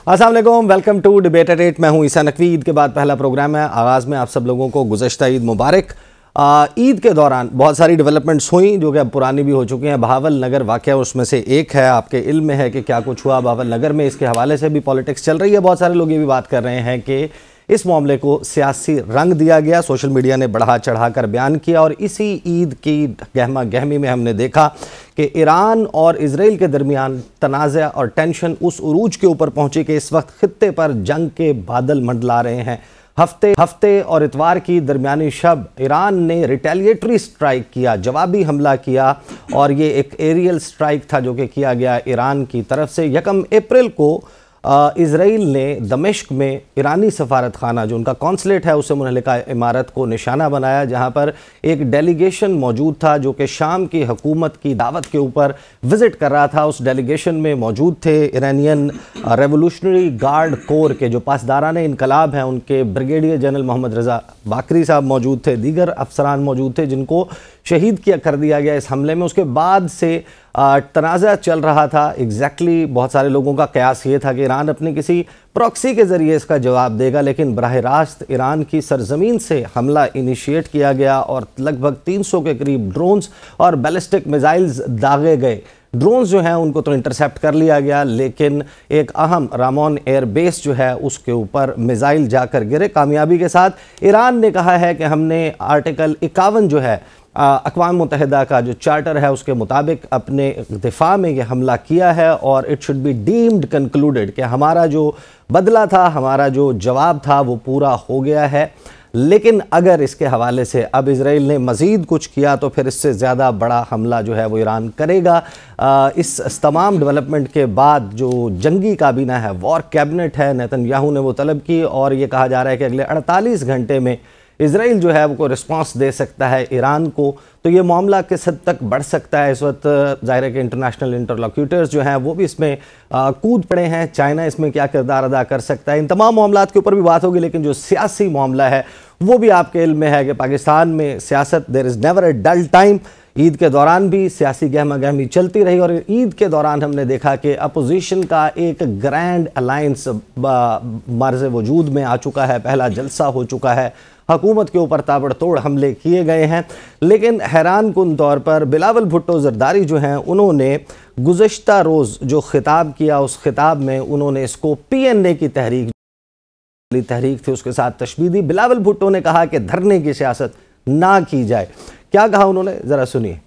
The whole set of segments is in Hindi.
अस्सलाम वालेकुम, वेलकम टू डिबेट एट 8। मैं हूं ईसा नकवी। ईद के बाद पहला प्रोग्राम है। आगाज़ में आप सब लोगों को गुज़श्ता ईद मुबारक। ईद के दौरान बहुत सारी डेवलपमेंट्स हुई जो कि अब पुरानी भी हो चुकी हैं। बहावल नगर वाक़या उसमें से एक है। आपके इल्म में है कि क्या कुछ हुआ बहावल नगर में। इसके हवाले से भी पॉलिटिक्स चल रही है। बहुत सारे लोग ये भी बात कर रहे हैं कि इस मामले को सियासी रंग दिया गया। सोशल मीडिया ने बढ़ा चढ़ा कर बयान किया और इसी ईद की गहमा गहमी में हमने देखा कि ईरान और इजराइल के दरमियान तनाज़ा और टेंशन उस उरूज के ऊपर पहुंची कि इस वक्त खित्ते पर जंग के बादल मंडला रहे हैं। हफ्ते और इतवार की दरमियानी शब ईरान ने रिटेलिएटरी स्ट्राइक किया, जवाबी हमला किया, और ये एक एरियल स्ट्राइक था जो कि किया गया ईरान की तरफ से। 1 अप्रैल को इजराइल ने दमिश्क में ईरानी सफारत खाना जो उनका कौंसलेट है उससे मुनहलिका इमारत को निशाना बनाया, जहां पर एक डेलीगेशन मौजूद था जो कि शाम की हुकूमत की दावत के ऊपर विज़िट कर रहा था। उस डेलीगेशन में मौजूद थे इरानियन रेवोल्यूशनरी गार्ड कोर के जो पासदारान इनकलाब हैं, उनके ब्रिगेडियर जनरल मोहम्मद रज़ा बाकरी साहब मौजूद थे, दीगर अफसरान मौजूद थे जिनको शहीद कर दिया गया इस हमले में। उसके बाद से तनाज़ा चल रहा था। एग्जैक्टली बहुत सारे लोगों का कयास ये था कि ईरान अपनी किसी प्रॉक्सी के ज़रिए इसका जवाब देगा, लेकिन बराह रास्त ईरान की सरजमीन से हमला इनिशिएट किया गया और लगभग 300 के करीब ड्रोन्स और बैलिस्टिक मिसाइल्स दागे गए। ड्रोन्स जो हैं उनको तो इंटरसेप्ट कर लिया गया, लेकिन एक अहम रामोन एयर बेस जो है उसके ऊपर मिसाइल जाकर गिरे कामयाबी के साथ। ईरान ने कहा है कि हमने आर्टिकल 51 जो है अक़वाम मुत्तहिदा का जो चार्टर है उसके मुताबिक अपने दिफा में ये हमला किया है और it should be deemed concluded कि हमारा जो बदला था, हमारा जो जवाब था वो पूरा हो गया है। लेकिन अगर इसके हवाले से अब इजराइल ने मज़ीद कुछ किया तो फिर इससे ज़्यादा बड़ा हमला जो है वो ईरान करेगा। इस तमाम डेवलपमेंट के बाद जो जंगी काबीना है, वॉर कैबिनेट है, नेतन्याहू ने वो तलब की और ये कहा जा रहा है कि अगले 48 घंटे में इजराइल जो है वो रिस्पांस दे सकता है ईरान को। तो ये मामला किस हद तक बढ़ सकता है, इस वक्त ज़ाहिर है कि इंटरनेशनल इंटरलॉक्यूटर्स जो हैं वो भी इसमें कूद पड़े हैं। चाइना इसमें क्या किरदार अदा कर सकता है, इन तमाम मामलात के ऊपर भी बात होगी। लेकिन जो सियासी मामला है वो भी आपके इल्म में है कि पाकिस्तान में सियासत there is never a dull time. Eid के दौरान भी सियासी गहमा गहमी चलती रही और ईद के दौरान हमने देखा कि अपोजिशन का एक ग्रैंड अलायंस मर्ज़ वजूद में आ चुका है। पहला जलसा हो चुका है, हुकूमत के ऊपर ताबड़तोड़ हमले किए गए हैं। लेकिन हैरान कुन तौर पर बिलावल भुट्टो जरदारी जो हैं उन्होंने गुज़श्ता रोज़ जो खिताब किया, उस खिताब में उन्होंने इसको PNA की तहरीक थी उसके साथ तशबीह दी। बिलावल भुट्टो ने कहा कि धरने की सियासत ना की जाए। क्या कहा उन्होंने, ज़रा सुनिए।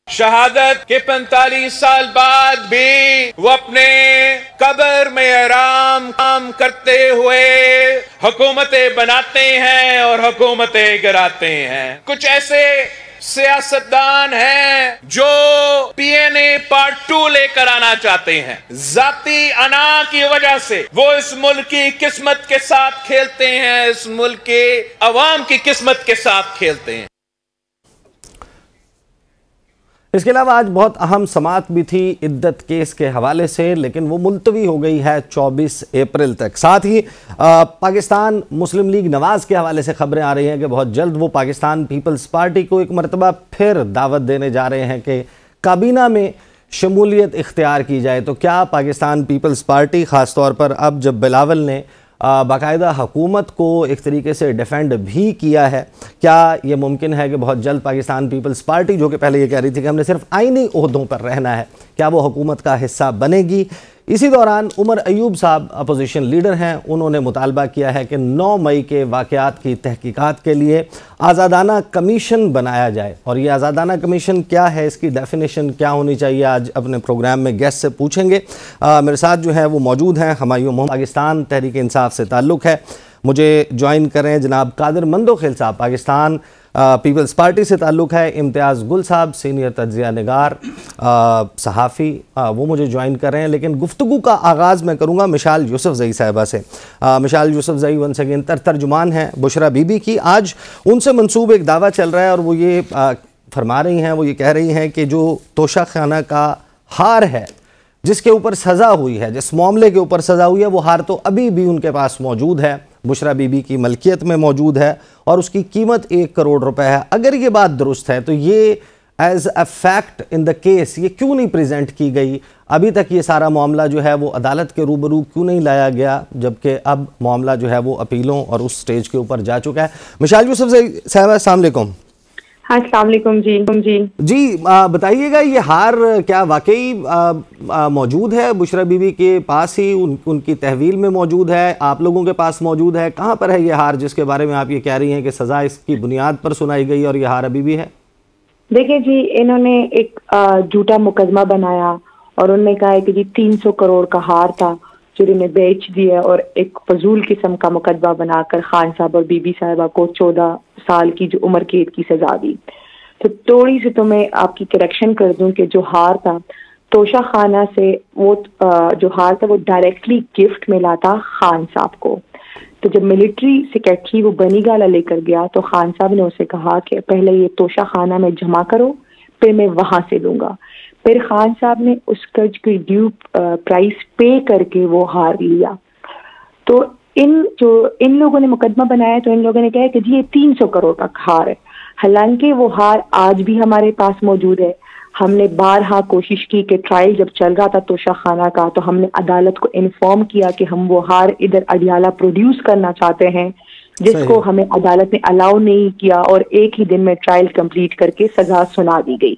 शहादत के 45 साल बाद भी वो अपने कब्र में आराम काम करते हुए हुकूमतें बनाते हैं और हुकूमतें गिराते हैं। कुछ ऐसे सियासतदान हैं जो PNA पार्ट 2 लेकर आना चाहते हैं। जाती अना की वजह से वो इस मुल्क की किस्मत के साथ खेलते हैं, इस मुल्क के अवाम की किस्मत के साथ खेलते हैं। इसके अलावा आज बहुत अहम समात भी थी इद्दत केस के हवाले से, लेकिन वो मुलतवी हो गई है 24 अप्रैल तक। साथ ही पाकिस्तान मुस्लिम लीग नवाज़ के हवाले से खबरें आ रही हैं कि बहुत जल्द वो पाकिस्तान पीपल्स पार्टी को एक मरतबा फिर दावत देने जा रहे हैं कि काबीना में शमूलियत इख्तियार की जाए। तो क्या पाकिस्तान पीपल्स पार्टी ख़ास तौर पर अब जब बिलावल ने बाकायदा हुकूमत को एक तरीके से डिफेंड भी किया है, क्या ये मुमकिन है कि बहुत जल्द पाकिस्तान पीपल्स पार्टी जो कि पहले ये कह रही थी कि हमने सिर्फ आईनी ओहदों पर रहना है, क्या वो हुकूमत का हिस्सा बनेगी? इसी दौरान उमर अयूब साहब अपोजिशन लीडर हैं, उन्होंने मुतालबा किया है कि 9 मई के वाक़यात की तहकीकात के लिए आज़ादाना कमीशन बनाया जाए। और ये आज़ादाना कमीशन क्या है, इसकी डेफिनेशन क्या होनी चाहिए, आज अपने प्रोग्राम में गेस्ट से पूछेंगे। मेरे साथ जो है वो मौजूद हैं हमायूं मोहम्मद, पाकिस्तान तहरीक इंसाफ से ताल्लुक़ है। मुझे ज्वाइन करें जनाब कादिर मंदोखिल साहब, पाकिस्तान पीपल्स पार्टी से ताल्लुक़ है। इम्तियाज़ गुल साहब सीनियर तज्ज़िया निगार सहाफ़ी, वो मुझे ज्वाइन कर रहे हैं। लेकिन गुफ्तगू का आगाज़ मैं करूँगा मिशाल यूसुफ़ज़ई साहिबा से। मिशाल यूसुफ़ज़ई वंस अगेन तर्जुमान हैं बुशरा बीबी की। आज उनसे मंसूब एक दावा चल रहा है और वो ये फरमा रही हैं, वो ये कह रही हैं कि जो तोशा खाना का हार है, जिसके ऊपर सज़ा हुई है, जिस मामले के ऊपर सज़ा हुई है, वो हार तो अभी भी उनके पास मौजूद है, बुशरा बीबी की मलकियत में मौजूद है और उसकी कीमत 1 करोड़ रुपए है। अगर ये बात दुरुस्त है तो ये as a fact in the case ये क्यों नहीं प्रेजेंट की गई अभी तक ये सारा मामला जो है वो अदालत के रूबरू क्यों नहीं लाया गया, जबकि अब मामला जो है वो अपीलों और उस स्टेज के ऊपर जा चुका है। मिसाल यूसुफ साहब, अस्सलाम वालेकुम। हाँ, अस्सलाम वालेकुम जी। बताइएगा, ये हार क्या वाकई मौजूद है बुशरा बीबी के पास ही, उनकी तहवील में मौजूद है, आप लोगों के पास मौजूद है? कहाँ पर है ये हार जिसके बारे में आप ये कह रही हैं कि सज़ा इसकी बुनियाद पर सुनाई गई और ये हार अभी भी है? देखिए जी, इन्होंने एक झूठा मुकदमा बनाया और उन्होंने कहा है कि जी 300 करोड़ का हार था जो इन्हें बेच दिया, और एक फजूल किस्म का मुकदमा बनाकर खान साहब और बीबी साहिबा को 14 साल की जो उम्र कैद की सजा दी। तो थोड़ी सी तो मैं आपकी करेक्शन कर दूं कि जो हार था तोशा खाना से, वो जो हार था वो डायरेक्टली गिफ्ट मिला था खान साहब को। तो जब मिलिट्री सेक्रेटरी वो बनीगाला लेकर गया तो खान साहब ने उसे कहा कि पहले ये तोशा खाना में जमा करो, फिर मैं वहां से लूंगा। फिर खान साहब ने उस कर्ज की ड्यू प्राइस पे करके वो हार लिया। तो इन लोगों ने मुकदमा बनाया तो इन लोगों ने कहा कि जी ये 300 करोड़ का हार है, हालांकि वो हार आज भी हमारे पास मौजूद है। हमने बारहा कोशिश की कि ट्रायल जब चल रहा था तोशा खाना का, तो हमने अदालत को इन्फॉर्म किया कि हम वो हार इधर अडियाला प्रोड्यूस करना चाहते हैं, जिसको हमें अदालत ने अलाउ नहीं किया और एक ही दिन में ट्रायल कंप्लीट करके सजा सुना दी गई।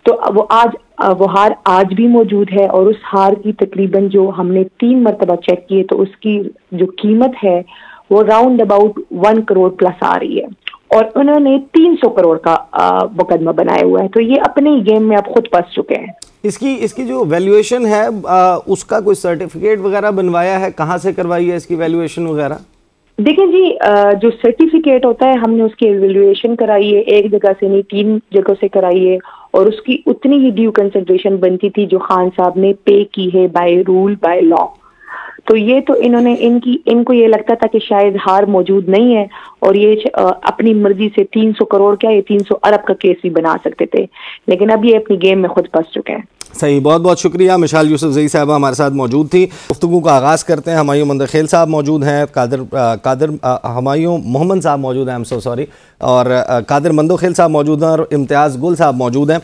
तो वो हार आज भी मौजूद है और उस हार की तकरीबन जो हमने 3 मरतबा चेक किए तो उसकी जो कीमत है वो राउंड अबाउट 1 करोड़ प्लस आ रही है, और उन्होंने 300 करोड़ का मुकदमा बनाया हुआ है। तो ये अपने गेम में अब खुद फंस चुके हैं। इसकी जो वैल्यूएशन है उसका कोई सर्टिफिकेट वगैरह बनवाया है? कहाँ से करवाई है इसकी वैल्यूएशन वगैरह? देखिए जी, जो सर्टिफिकेट होता है हमने उसकी एवेल्युएशन कराई है, एक जगह से नहीं 3 जगहों से कराई है, और उसकी उतनी ही ड्यू कंसिडरेशन बनती थी जो खान साहब ने पे की है बाय रूल बाय लॉ। तो ये तो इनको ये लगता था कि शायद हार मौजूद नहीं है और ये अपनी मर्जी से 300 करोड़ क्या ये 300 अरब का केस भी बना सकते थे, लेकिन अब ये अपनी गेम में खुद फंस चुके हैं। सही, बहुत बहुत शुक्रिया। मिसाल यूसुफजई साहबा हमारे साथ मौजूद थी। गुफ्तगू का आगाज़ करते हैं। हमायूं मंदखेल साहब मौजूद हैं, हमायूं मोहम्मद साहब मौजूद हैं, आई एम सो सॉरी, और कादिर मंदोखेल साहब मौजूद हैं और इम्तियाज़ गुल साहब मौजूद हैं।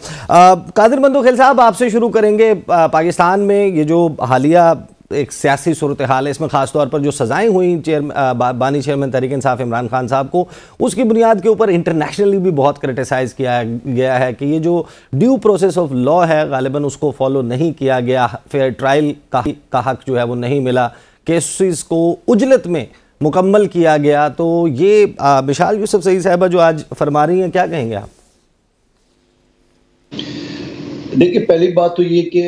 कादिर मंदोखेल साहब, आपसे शुरू करेंगे। पाकिस्तान में ये जो हालिया एक सियासी सूरत हाल है, इसमें ख़ास तौर पर जो सज़ाएँ हुई बानी चेयरमैन तहरीक इंसाफ इमरान खान साहब को, उसकी बुनियाद के ऊपर इंटरनेशनली भी बहुत क्रिटिसाइज़ किया गया है कि ये जो ड्यू प्रोसेस ऑफ लॉ है गालिबन उसको फॉलो नहीं किया गया, फेयर ट्रायल का हक जो है वो नहीं मिला, केसेस को उजलत में मुकम्मल किया गया। तो ये मिसाल यूसुफजई साहबा जो आज फरमा रही हैं, क्या कहेंगे आप? देखिए, पहली बात तो ये कि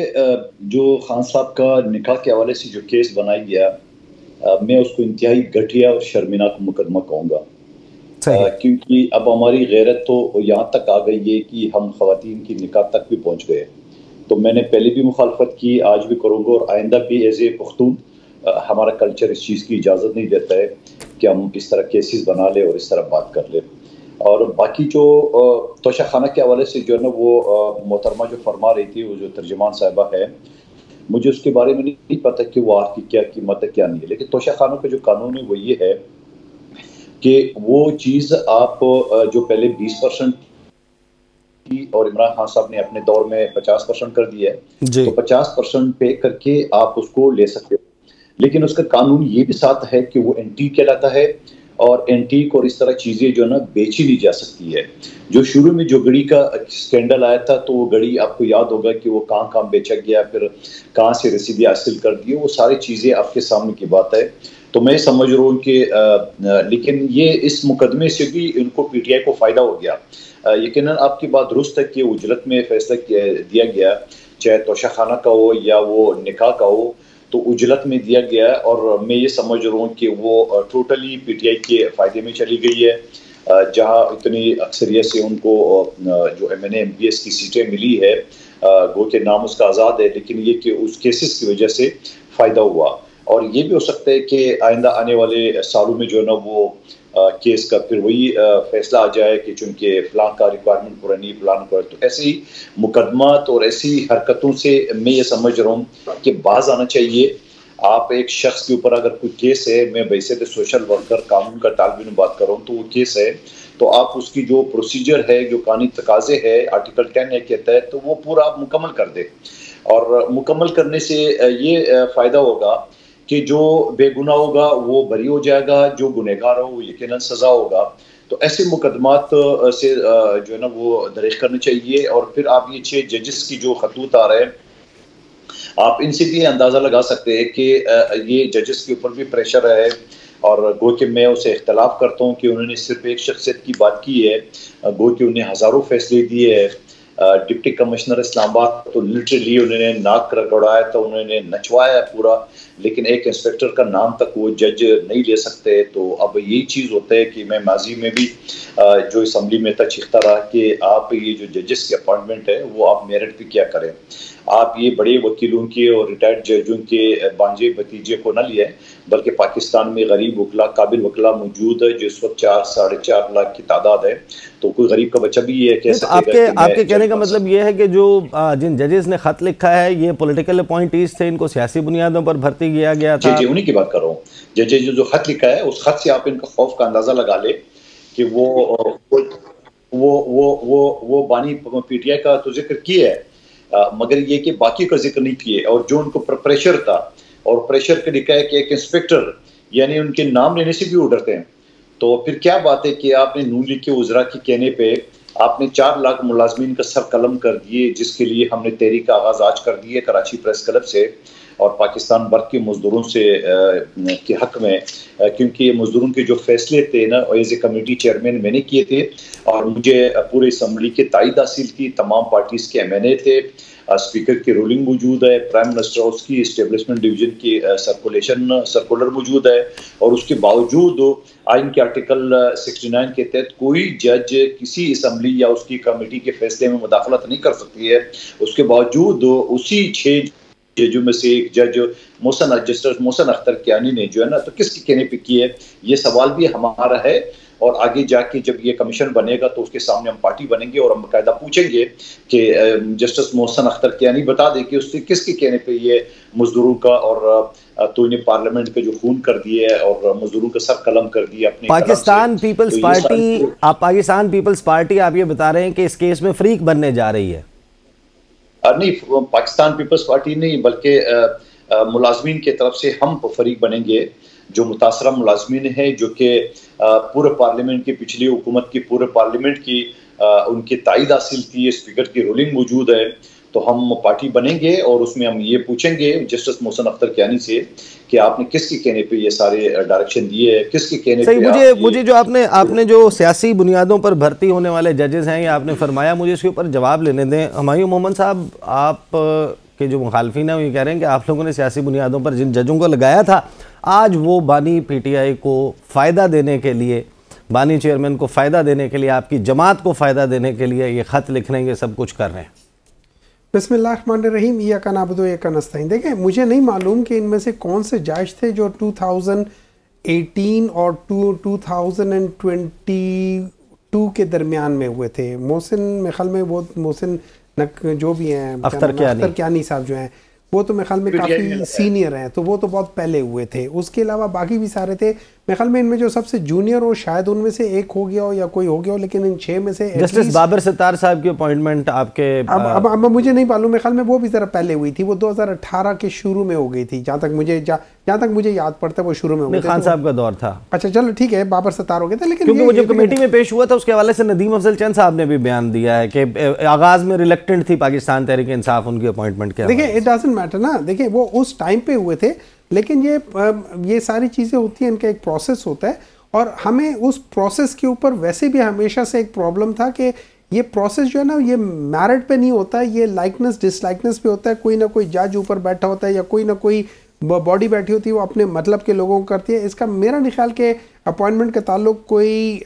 जो खान साहब का निकाह के हवाले से जो केस बनाया गया, मैं उसको इंतहाई घटिया और शर्मिनाक मुकदमा कहूँगा, क्योंकि अब हमारी गैरत तो यहाँ तक आ गई है कि हम ख़वातीन की निकाह तक भी पहुँच गए। तो मैंने पहले भी मुखालफत की, आज भी करूँगा और आइंदा भी एज ए पख्तून। हमारा कल्चर इस चीज़ की इजाज़त नहीं देता है कि हम इस तरह केसेस बना ले और इस तरह बात कर ले। और बाकी जो तोशा खाना के हवाले से जो है ना, वो मोहतरमा जो फरमा रही थी, वो जो तर्जुमान साहिबा है, मुझे उसके बारे में नहीं पता कि वो आग की क्या कीमत है क्या नहीं है, लेकिन तोशा खानों का जो कानून है वो ये है कि वो चीज़ आप जो पहले 20% की और इमरान खान साहब ने अपने दौर में 50% कर दिया है, तो 50% पे करके आप उसको ले सकते हो, लेकिन उसका कानून ये भी साथ है कि वो एंटीक कहलाता है और एंटीक और इस तरह चीज़ें जो ना बेची नहीं जा सकती है। जो शुरू में जो घड़ी का स्कैंडल आया था, तो वो घड़ी आपको याद होगा कि वो कहाँ बेचा गया, फिर कहाँ से रसीदें हासिल कर दी, वो सारी चीज़ें आपके सामने की बात है। तो मैं समझ रहा हूँ कि लेकिन ये इस मुकदमे से भी इनको पीटीआई को फ़ायदा हो गया। यकीनन आपकी बात दुरुस्त है कि उजलत में फैसला दिया गया, चाहे तोशा खाना का हो या वो निकाह का हो, तो उजलत में दिया गया है। और मैं ये समझ रहा हूँ कि वो टोटली पीटीआई के फ़ायदे में चली गई है, जहाँ इतनी अक्सरियत से उनको जो MNA MPS की सीटें मिली है, गो के नाम उसका आज़ाद है, लेकिन ये कि उस केसेस की वजह से फ़ायदा हुआ। और ये भी हो सकता है कि आइंदा आने वाले सालों में जो है ना वो केस का फिर वही फैसला आ जाए कि चूंकि फलां का रिक्वायरमेंट पूरा नहीं, फलां का, तो ऐसे ही मुकदमात और ऐसी हरकतों से मैं ये समझ रहा हूँ कि बाज आना चाहिए। आप एक शख्स के ऊपर अगर कोई केस है, मैं वैसे तो सोशल वर्कर कानून का तालिब बात कर रहा हूँ, तो वो केस है तो आप उसकी जो प्रोसीजर है, जो कानूनी तकाजे है, आर्टिकल 10 के तहत, तो वो पूरा आप मुकम्मल कर दे। और मुकम्मल करने से ये फ़ायदा होगा कि जो बेगुनाह होगा वो बरी हो जाएगा, जो गुनहगार हो वो यकीनन सज़ा होगा। तो ऐसे मुकदमात से जो है ना वो दरेख करनी चाहिए। और फिर आप ये 6 जजेस की जो खतूत आ रहे हैं, आप इनसे भी अंदाज़ा लगा सकते हैं कि ये जजेस के ऊपर भी प्रेशर है। और गो कि मैं उसे इख्तलाफ करता हूँ कि उन्होंने सिर्फ एक शख्सियत की बात की है, गो कि उन्हें हज़ारों फैसले दिए हैं। डिप्टी कमिश्नर इस्लामाबाद तो लिटरली उन्होंने नाक रगड़ाया, तो उन्होंने नचवाया पूरा, लेकिन एक इंस्पेक्टर का नाम तक वो जज नहीं ले सकते। तो अब यही चीज़ होता है कि मैं माजी में भी जो असम्बली में था चीखता रहा कि आप ये जो जजेस की अपॉइंटमेंट है वो आप मेरिट पे क्या करें। आप ये बड़े वकीलों के और रिटायर्ड जजों के बांझे भतीजे को न लिए, बल्कि पाकिस्तान में गरीब वकला, काबिल वकला मौजूद है, जो इस वक्त 4-4.5 लाख की तादाद है। तो कोई गरीब का बच्चा भी ये कह सकेगा कि आपके कहने का मतलब ये है कि जो जिन जजेस ने खत लिखा है ये पॉलिटिकल अपॉइंटीज थे, इनको सियासी बुनियादों पर भर्ती किया गया था। जी उन्हीं की बात कर रहा हूँ। जजेस जो खत लिखा है उस खत से आप इनका खौफ का अंदाजा लगा ले कि वो बानी पीटीआई का तो जिक्र किया है, मगर ये कि बाकी का जिक्र नहीं किए। और जो उनको प्रेशर था, और प्रेशर के लिखा है कि एक इंस्पेक्टर यानी उनके नाम लेने से भी उड़ते हैं। तो फिर क्या बात है कि आपने नून लीग के उज़रा के कहने पे आपने 4 लाख मुलाजमीन का सर कलम कर दिए, जिसके लिए हमने तहरीक का आगाज़ आज कर दिए कराची प्रेस क्लब से और पाकिस्तान भर के मजदूरों से के हक में, क्योंकि ये मजदूरों के जो फैसले थे ना एज ए कमेटी चेयरमैन मैंने किए थे और मुझे पूरे असम्बली की तायद हासिल थी। तमाम पार्टीज़ के MNA थे, स्पीकर की रूलिंग मौजूद है, प्राइम मिनिस्टर हाउस की इस्टेब्लिशमेंट डिवीजन की सर्कुलर मौजूद है। और उसके बावजूद आइन के आर्टिकल 69 के तहत कोई जज किसी असम्बली या उसकी कमेटी के फैसले में मुदाखलत नहीं कर सकती है। उसके बावजूद उसी 6 जजों में से एक जज जस्टिस मोहसिन अख्तर कियानी ने जो है ना तो किसके कहने पे की है, ये सवाल भी हमारा है। और आगे जाके जब ये कमीशन बनेगा तो उसके सामने हम पार्टी बनेंगे और हम बाकायदा पूछेंगे कि जस्टिस मोहसिन अख्तर कियानी बता दे कि उसने किसके कहने पे ये मजदूरों का और तो इन्हें पार्लियामेंट के जो खून कर दिए और मजदूरों का सर कलम कर दिया अपने पाकिस्तान पीपल्स पार्टी। आप पाकिस्तान पीपल्स पार्टी आप ये बता रहे हैं कि इस केस में फ्रीक बनने जा रही है? नहीं, पाकिस्तान पीपल्स पार्टी नहीं, बल्कि मुलाजमीन की तरफ से हम फरीक बनेंगे। जो मुतासरा मुलाजमीन है जो कि पूरे पार्लियामेंट की, पिछली हुकूमत की पूरे पार्लियामेंट की उनकी तायद हासिल थी, स्पीकर की रूलिंग मौजूद है, तो हम पार्टी बनेंगे और उसमें हम ये पूछेंगे जस्टिस मोहसिन अख्तर कियानी से कि आपने किसके कहने पे ये सारे डायरेक्शन दिए हैं, किसके कहने पे। मुझे जो आपने जो सियासी बुनियादों पर भर्ती होने वाले जजेस हैं या आपने फरमाया, मुझे इसके ऊपर जवाब लेने दें। हुमायूं मोहम्मद साहब, आप के जो मुखालफिन हैं वो ये कह रहे हैं कि आप लोगों ने सियासी बुनियादों पर जिन जजों को लगाया था, आज वो बानी PTI को फ़ायदा देने के लिए, बानी चेयरमैन को फ़ायदा देने के लिए, आपकी जमात को फ़ायदा देने के लिए ये ख़त लिख रहे हैं, ये सब कुछ कर रहे हैं। बिस्मिल्लाहिर्रहमानिर्रहीम, या का नाबुदो या का नस्तईन। देखें, मुझे नहीं मालूम कि इनमें से कौन से जज थे जो 2018 और 2022 के दरमियान में हुए थे। मोहसिन मेरे ख्याल में वो मोहसिन जो भी हैं अख्तर कियानी साहब जो हैं वो तो मेरे ख्याल में काफ़ी सीनियर हैं, तो वो तो बहुत पहले हुए थे। उसके अलावा बाकी भी सारे थे। मेरे ख्याल में इनमें जो सबसे जूनियर हो शायद उनमें से एक हो गया हो या कोई हो गया हो, लेकिन इन 6 में से जस्टिस बाबर सत्तार साहब की अपॉइंटमेंट आपके अब मुझे नहीं मालूम, मेरे ख्याल में वो भी ज़रा पहले हुई थी, वो 2018 के शुरू में हो गई थी, जहाँ तक मुझे याद पड़ता है वो शुरू में हो गई। खान साहब का दौर था। अच्छा चलो ठीक है, बाबर सत्तार हो गए थे, लेकिन क्योंकि वो जब कमेटी में पेश हुआ था उसके हवाले से नदीम अफजल चंद साहब ने भी बयान दिया है कि आगाज में रिलेक्टेंट थी पाकिस्तान तहरीक इंसाफ उनकी अपॉइंटमेंट के। देखिए, इट डजंट मैटर ना, देखिए वो उस टाइम पे हुए थे, लेकिन ये सारी चीज़ें होती हैं, इनका एक प्रोसेस होता है और हमें उस प्रोसेस के ऊपर वैसे भी हमेशा से एक प्रॉब्लम था कि ये प्रोसेस जो है ना ये मेरिट पे नहीं होता है, ये लाइकनेस डिसलाइकनेस पे होता है। कोई ना कोई जज ऊपर बैठा होता है या कोई ना कोई बॉडी बैठी होती है, वो अपने मतलब के लोगों को करती है। इसका मेरा नहीं ख्याल कि अपॉइंटमेंट का ताल्लुक कोई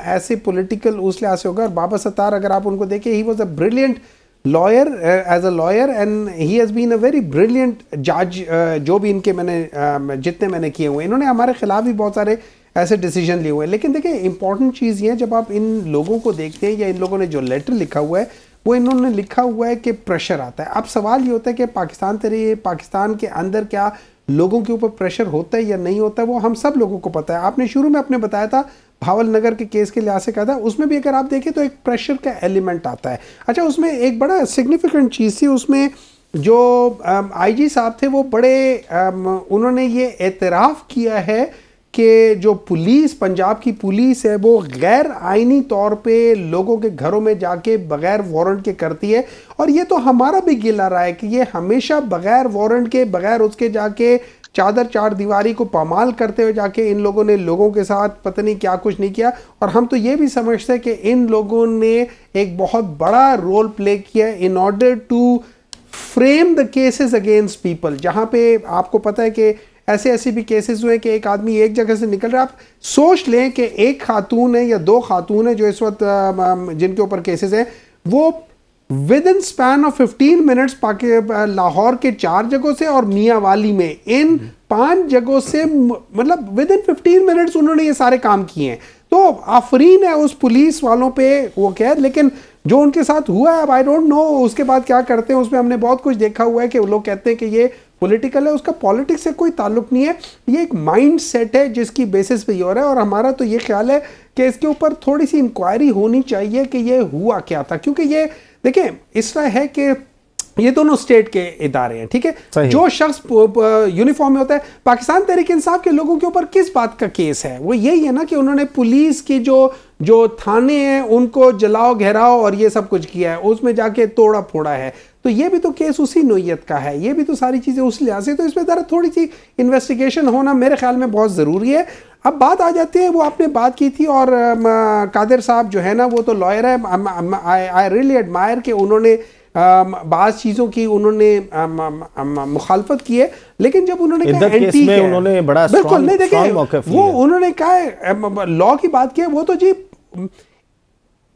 ऐसे पॉलिटिकल उस लिहाज से होगा। और बाबर सत्तार अगर आप उनको देखें, he was a brilliant lawyer as a lawyer and he has been a very brilliant जज। जो भी इनके जितने मैंने किए हुए, इन्होंने हमारे खिलाफ भी बहुत सारे ऐसे डिसीजन लिए हुए हैं। लेकिन देखिए, इंपॉर्टेंट चीज़ ये है, जब आप इन लोगों को देखते हैं या इन लोगों ने जो लेटर लिखा हुआ है वो इन्होंने लिखा हुआ है कि प्रेशर आता है। अब सवाल ये होता है कि पाकिस्तान के अंदर क्या लोगों के ऊपर प्रेशर होता है या नहीं होता है, वो हम सब लोगों को पता है। आपने शुरू में अपने बताया था भावल नगर के केस के लिहाज से कहा था, उसमें भी अगर आप देखें तो एक प्रेशर का एलिमेंट आता है। अच्छा, उसमें एक बड़ा सिग्निफिकेंट चीज़ थी, उसमें जो आईजी साहब थे वो बड़े उन्होंने ये एतराफ़ किया है कि जो पुलिस, पंजाब की पुलिस है, वो गैर आइनी तौर पे लोगों के घरों में जाके बगैर वारंट के करती है। और ये तो हमारा भी गिला रहा है कि ये हमेशा बगैर वारंट के, बगैर उसके जाके चादर चार दीवारी को पामाल करते हुए जाके इन लोगों ने लोगों के साथ पता नहीं क्या कुछ नहीं किया। और हम तो ये भी समझते हैं कि इन लोगों ने एक बहुत बड़ा रोल प्ले किया in order to frame the cases against people, जहाँ पे आपको पता है कि ऐसे भी केसेस हुए कि एक आदमी एक जगह से निकल रहा है। आप सोच लें कि एक खातून है या दो खातून है जो इस वक्त जिनके ऊपर केसेस हैं, वो with in span of 15 minutes Lahore के 4 जगहों से और मियांवाली में इन 5 जगहों से, मतलब विद इन 15 मिनट्स उन्होंने ये सारे काम किए हैं। तो आफरीन है उस पुलिस वालों पे वो कह, लेकिन जो उनके साथ हुआ है अब आई डोंट नो उसके बाद क्या करते हैं। उसमें हमने बहुत कुछ देखा हुआ है कि वो लोग कहते हैं कि ये पॉलिटिकल है, उसका पॉलिटिक्स से कोई ताल्लुक नहीं है, ये एक माइंड सेट है जिसकी बेसिस पे ये हो रहा है। और हमारा तो ये ख्याल है कि इसके ऊपर थोड़ी सी इंक्वायरी होनी चाहिए कि ये हुआ क्या था, क्योंकि ये देखें इस तरह है कि ये दोनों स्टेट के इदारे हैं, ठीक है। जो शख्स यूनिफॉर्म में होता है, पाकिस्तान तहरीक इंसाफ के लोगों के ऊपर किस बात का केस है, वो यही है ना कि उन्होंने पुलिस की जो थाने हैं उनको जलाओ घेराओ और ये सब कुछ किया है, उसमें जाके तोड़ा फोड़ा है। तो ये भी तो केस उसी नोयत का है, ये भी तो सारी चीज़ें उस लिहाज से, तो इसमें ज़रा थोड़ी सी इन्वेस्टिगेशन होना मेरे ख्याल में बहुत ज़रूरी है। अब बात आ जाती है, वो आपने बात की थी और कादिर साहब जो है ना वो तो लॉयर है, आई रियली एडमायर कि उन्होंने बाज़ चीज़ों की उन्होंने मुखालफत की है, लेकिन जब उन्होंने कहा एंटी है, उन्होंने बड़ा बिल्कुल नहीं देखे वो उन्होंने कहा लॉ की बात की है, वो तो जी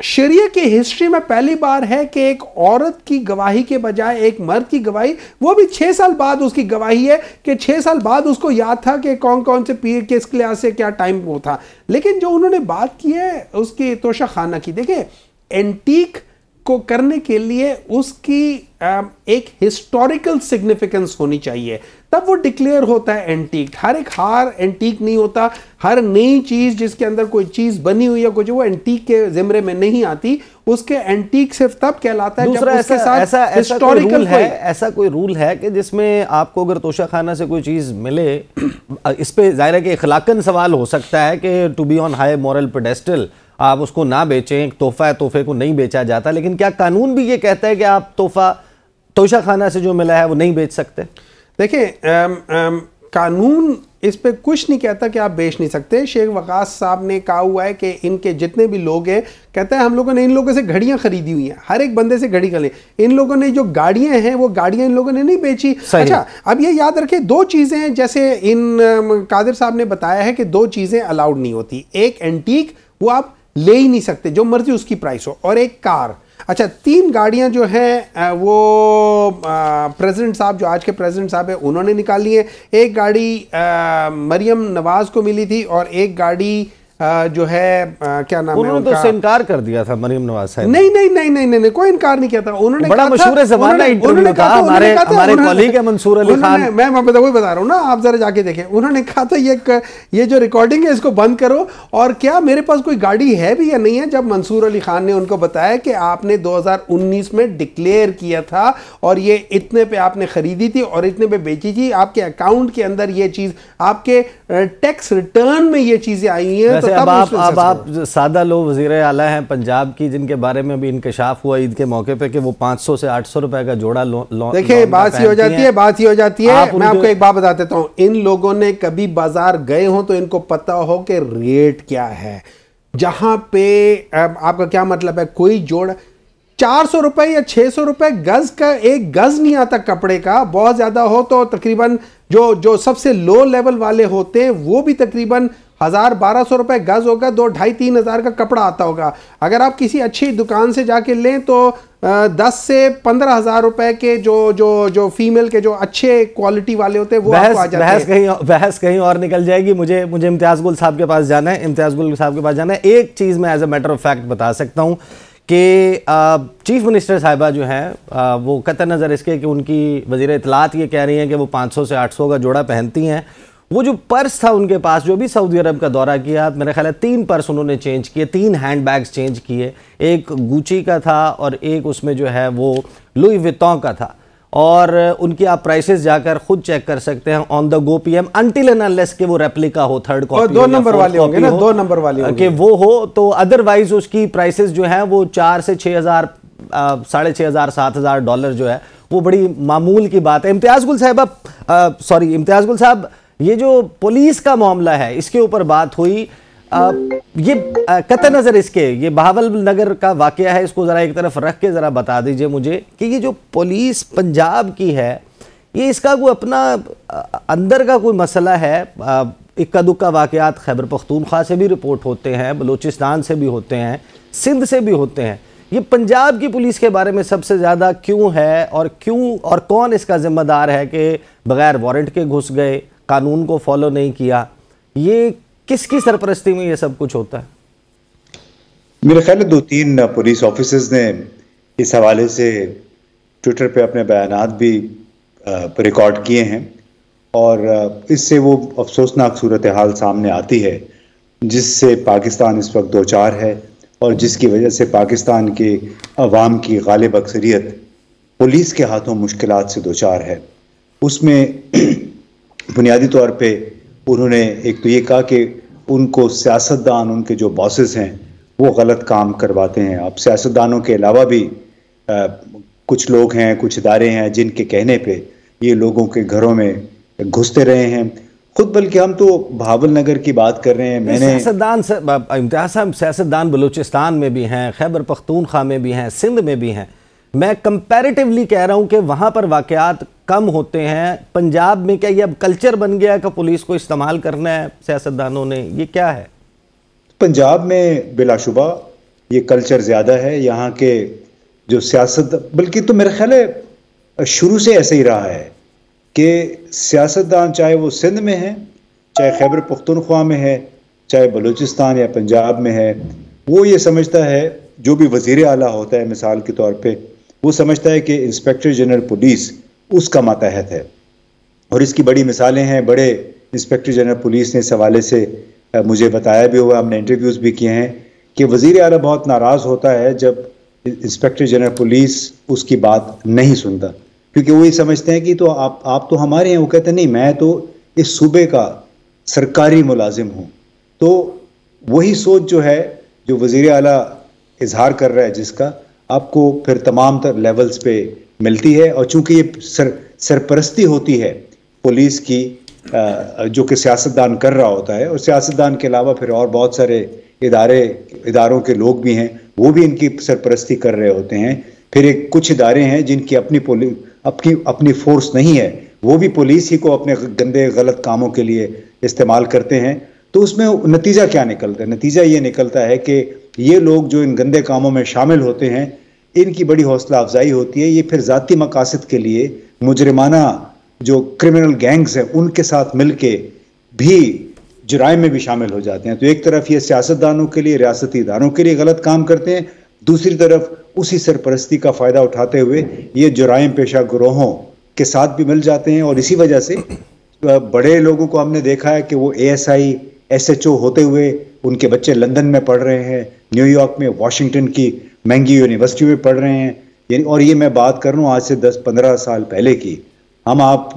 शरिया की हिस्ट्री में पहली बार है कि एक औरत की गवाही के बजाय एक मर्द की गवाही, वो भी 6 साल बाद उसकी गवाही है कि 6 साल बाद उसको याद था कि कौन कौन से पीर किस क्लास से क्या टाइम वो था। लेकिन जो उन्होंने बात की है उसकी तोशा खाना की, देखिए एंटीक को करने के लिए उसकी एक हिस्टोरिकल सिग्निफिकेंस होनी चाहिए, तब वो डिक्लेयर होता है एंटीक। हर एक हार एंटीक नहीं होता, हर नई चीज जिसके अंदर कोई चीज बनी हुई है कुछ, वो एंटीक के जिम्रे में नहीं आती, उसके एंटीक सिर्फ तब कहलाता है जब उसके साथ हिस्टोरिकल है। ऐसा कोई रूल है कि जिसमें आपको अगर तोशा खाना से कोई चीज मिले, इस पे जाहिर है कि इखलाकन सवाल हो सकता है कि to be on high moral pedestal आप उसको ना बेचें, एक तोहफा है, तोहफे को नहीं बेचा जाता, लेकिन क्या कानून भी ये कहता है कि आप तोहफा तोशा खाना से जो मिला है वो नहीं बेच सकते? देखिए कानून इस पे कुछ नहीं कहता कि आप बेच नहीं सकते। शेख वकास साहब ने कहा हुआ है कि इनके जितने भी लोग हैं, कहता है हम लोगों ने इन लोगों से घड़ियां खरीदी हुई हैं, हर एक बंदे से घड़ी कर ली, इन लोगों ने जो गाड़ियां हैं वो गाड़ियां इन लोगों ने नहीं बेची। अच्छा अब ये याद रखें, 2 चीज़ें हैं, जैसे इन कादिर साहब ने बताया है कि 2 चीज़ें अलाउड नहीं होती, एक एंटीक वो आप ले ही नहीं सकते जो मर्जी उसकी प्राइस हो, और एक कार। अच्छा 3 गाड़ियां जो हैं वो प्रेसिडेंट साहब, जो आज के प्रेसिडेंट साहब है, उन्होंने निकाली है। एक गाड़ी मरियम नवाज को मिली थी और एक गाड़ी जो है क्या नाम है उन्होंने तो इनकार कर दिया था मरियम नवाज साहब। नहीं कोई इनकार नहीं किया था, उन्होंने बड़ा मशहूर ज़माना इंटरव्यू था हमारे कॉलीग है मंसूर अली खान, मैं बता रहा हूँ ना, आप जरा जाके देखें। उन्होंने कहा था ये जो रिकॉर्डिंग है इसको बंद करो, और क्या मेरे पास कोई गाड़ी है भी या नहीं है, जब मंसूर अली खान ने उनको बताया कि आपने 2019 में डिक्लेयर किया था और ये इतने पे आपने खरीदी थी और इतने पे बेची थी, आपके अकाउंट के अंदर ये चीज, आपके टैक्स रिटर्न में ये चीजें आई हैं। तो अब आप सादा लोग वज़ीर आला हैं पंजाब की, जिनके बारे में भी इंकशाफ हुआ ईद के मौके पे कि वो 500 से 800 रुपए का जोड़ा देखिए बात ही हो जाती है, मैं आपको एक बात बता देता हूँ, इन लोगों ने कभी बाजार गए हो तो इनको पता हो कि रेट क्या है। जहां पे आपका क्या मतलब है, कोई जोड़ा 400 रुपए या 600 रुपए गज का, एक गज नहीं आता कपड़े का, बहुत ज्यादा हो तो तकरीबन जो सबसे लो लेवल वाले होते हैं वो भी तकरीबन 1000-1200 रुपए गज होगा, 2-2,5-3 हज़ार का कपड़ा आता होगा। अगर आप किसी अच्छी दुकान से जाके लें तो 10 से 15 हज़ार रुपए के जो फीमेल के जो अच्छे क्वालिटी वाले होते हैं वो आपको आ जाते हैं। बहस कहीं और निकल जाएगी। मुझे इम्तियाज़ गुल साहब के पास जाना है, इम्तियाज़ गुल साहब के पास जाना है। एक चीज़ मैं as a matter of fact बता सकता हूँ कि चीफ मिनिस्टर साहिबा जो हैं वो कतई नज़र इसके कि उनकी वज़ीर इत्तलात ये कह रही हैं कि वो 500 से 800 का जोड़ा पहनती हैं। वो जो पर्स था उनके पास, जो भी सऊदी अरब का दौरा किया, मेरे ख्याल है 3 पर्स उन्होंने चेंज किए, 3 हैंड बैग्स चेंज किए, एक गुची का था और एक उसमें जो है वो लुई विटॉन का था। और उनकी आप प्राइसेस जाकर खुद चेक कर सकते हैं on the go PM, until and unless के वो रेप्लिका हो, थर्ड कॉपी 2 नंबर वाले होंगे ना, 2 नंबर वाले कि वो हो, तो अदरवाइज उसकी प्राइसेस जो है वो 4 से 6,000 $6,500 $7,000 जो है वो बड़ी मामूल की बात है। इम्तियाज गुल साहब, ये जो पुलिस का मामला है इसके ऊपर बात हुई, ये कतई नज़र इसके, ये बहावल नगर का वाकया है, इसको ज़रा एक तरफ रख के ज़रा बता दीजिए मुझे कि ये जो पुलिस पंजाब की है, ये इसका कोई अपना अंदर का कोई मसला है? इक्का दुक्का वाकयात खैबर पख्तूनख्वा से भी रिपोर्ट होते हैं, बलूचिस्तान से भी होते हैं, सिंध से भी होते हैं। ये पंजाब की पुलिस के बारे में सबसे ज़्यादा क्यों है, और क्यों और कौन इसका जिम्मेदार है कि बगैर वारंट के घुस गए, कानून को फॉलो नहीं किया? ये किसकी सरपरस्ती में ये सब कुछ होता है? मेरे ख्याल में 2-3 पुलिस ऑफिसर्स ने इस हवाले से ट्विटर पे अपने बयानात भी रिकॉर्ड किए हैं, और इससे वो अफसोसनाक सूरत हाल सामने आती है जिससे पाकिस्तान इस वक्त दो चार है, और जिसकी वजह से पाकिस्तान के अवाम की गालिब अक्सरियत पुलिस के हाथों मुश्किलात से दो चार है। उसमें बुनियादी तौर पे उन्होंने एक तो ये कहा कि उनको सियासतदान, उनके जो बॉसेस हैं वो गलत काम करवाते हैं। अब सियासतदानों के अलावा भी कुछ लोग हैं, कुछ इदारे हैं जिनके कहने पे ये लोगों के घरों में घुसते रहे हैं खुद। बल्कि हम तो बहावल नगर की बात कर रहे हैं। मैंने इम्तियाज साहब, सियासतदान बलूचिस्तान में भी हैं, खैबर पख्तूनख्वा में भी हैं, सिंध में भी हैं। मैं कंपैरेटिवली कह रहा हूं कि वहां पर वाकयात कम होते हैं। पंजाब में क्या ये अब कल्चर बन गया कि पुलिस को इस्तेमाल करना है सियासतदानों ने? ये क्या है? पंजाब में बिलाशुबा ये कल्चर ज़्यादा है। यहाँ के जो सियासत, बल्कि तो मेरा ख्याल है शुरू से ऐसे ही रहा है कि सियासतदान चाहे वो सिंध में है, चाहे खैबर पख्तूनख्वा में है, चाहे बलूचिस्तान या पंजाब में है, वो ये समझता है, जो भी वज़ीर आला होता है मिसाल के तौर पे, वो समझता है कि इंस्पेक्टर जनरल पुलिस उसका मातहत है। और इसकी बड़ी मिसालें हैं। बड़े इंस्पेक्टर जनरल पुलिस ने इस हवाले से मुझे बताया भी हुआ, हमने इंटरव्यूज़ भी किए हैं कि वज़ीर आला बहुत नाराज़ होता है जब इंस्पेक्टर जनरल पुलिस उसकी बात नहीं सुनता, क्योंकि वो ये समझते हैं कि तो आप तो हमारे हैं। वो कहते हैं नहीं, मैं तो इस सूबे का सरकारी मुलाजिम हूँ। तो वही सोच जो है, जो वज़ीर आला इजहार कर रहा है, जिसका आपको फिर तमाम लेवल्स पे मिलती है। और चूंकि ये सरपरस्ती होती है पुलिस की, जो कि सियासतदान कर रहा होता है, और सियासतदान के अलावा फिर और बहुत सारे इदारों के लोग भी हैं, वो भी इनकी सरपरस्ती कर रहे होते हैं। फिर एक कुछ इदारे हैं जिनकी अपनी फोर्स नहीं है, वो भी पुलिस ही को अपने गंदे गलत कामों के लिए इस्तेमाल करते हैं। तो उसमें नतीजा क्या निकलता है? नतीजा ये निकलता है कि ये लोग जो इन गंदे कामों में शामिल होते हैं, इनकी बड़ी हौसला अफजाई होती है। ये फिर ज़ाती मकासद के लिए मुजरिमाना जो क्रिमिनल गैंग्स हैं उनके साथ मिलके भी जुराइम में भी शामिल हो जाते हैं। तो एक तरफ ये सियासतदानों के लिए, रियासती इदारों के लिए गलत काम करते हैं, दूसरी तरफ उसी सरपरस्ती का फ़ायदा उठाते हुए ये जुराइम पेशा गिरोहों के साथ भी मिल जाते हैं। और इसी वजह से बड़े लोगों को हमने देखा है कि वो ASI SHO होते हुए उनके बच्चे लंदन में पढ़ रहे हैं, न्यूयॉर्क में, वाशिंगटन की महंगी यूनिवर्सिटी में पढ़ रहे हैं। और ये मैं बात कर रहा हूँ आज से 10-15 साल पहले की। हम आप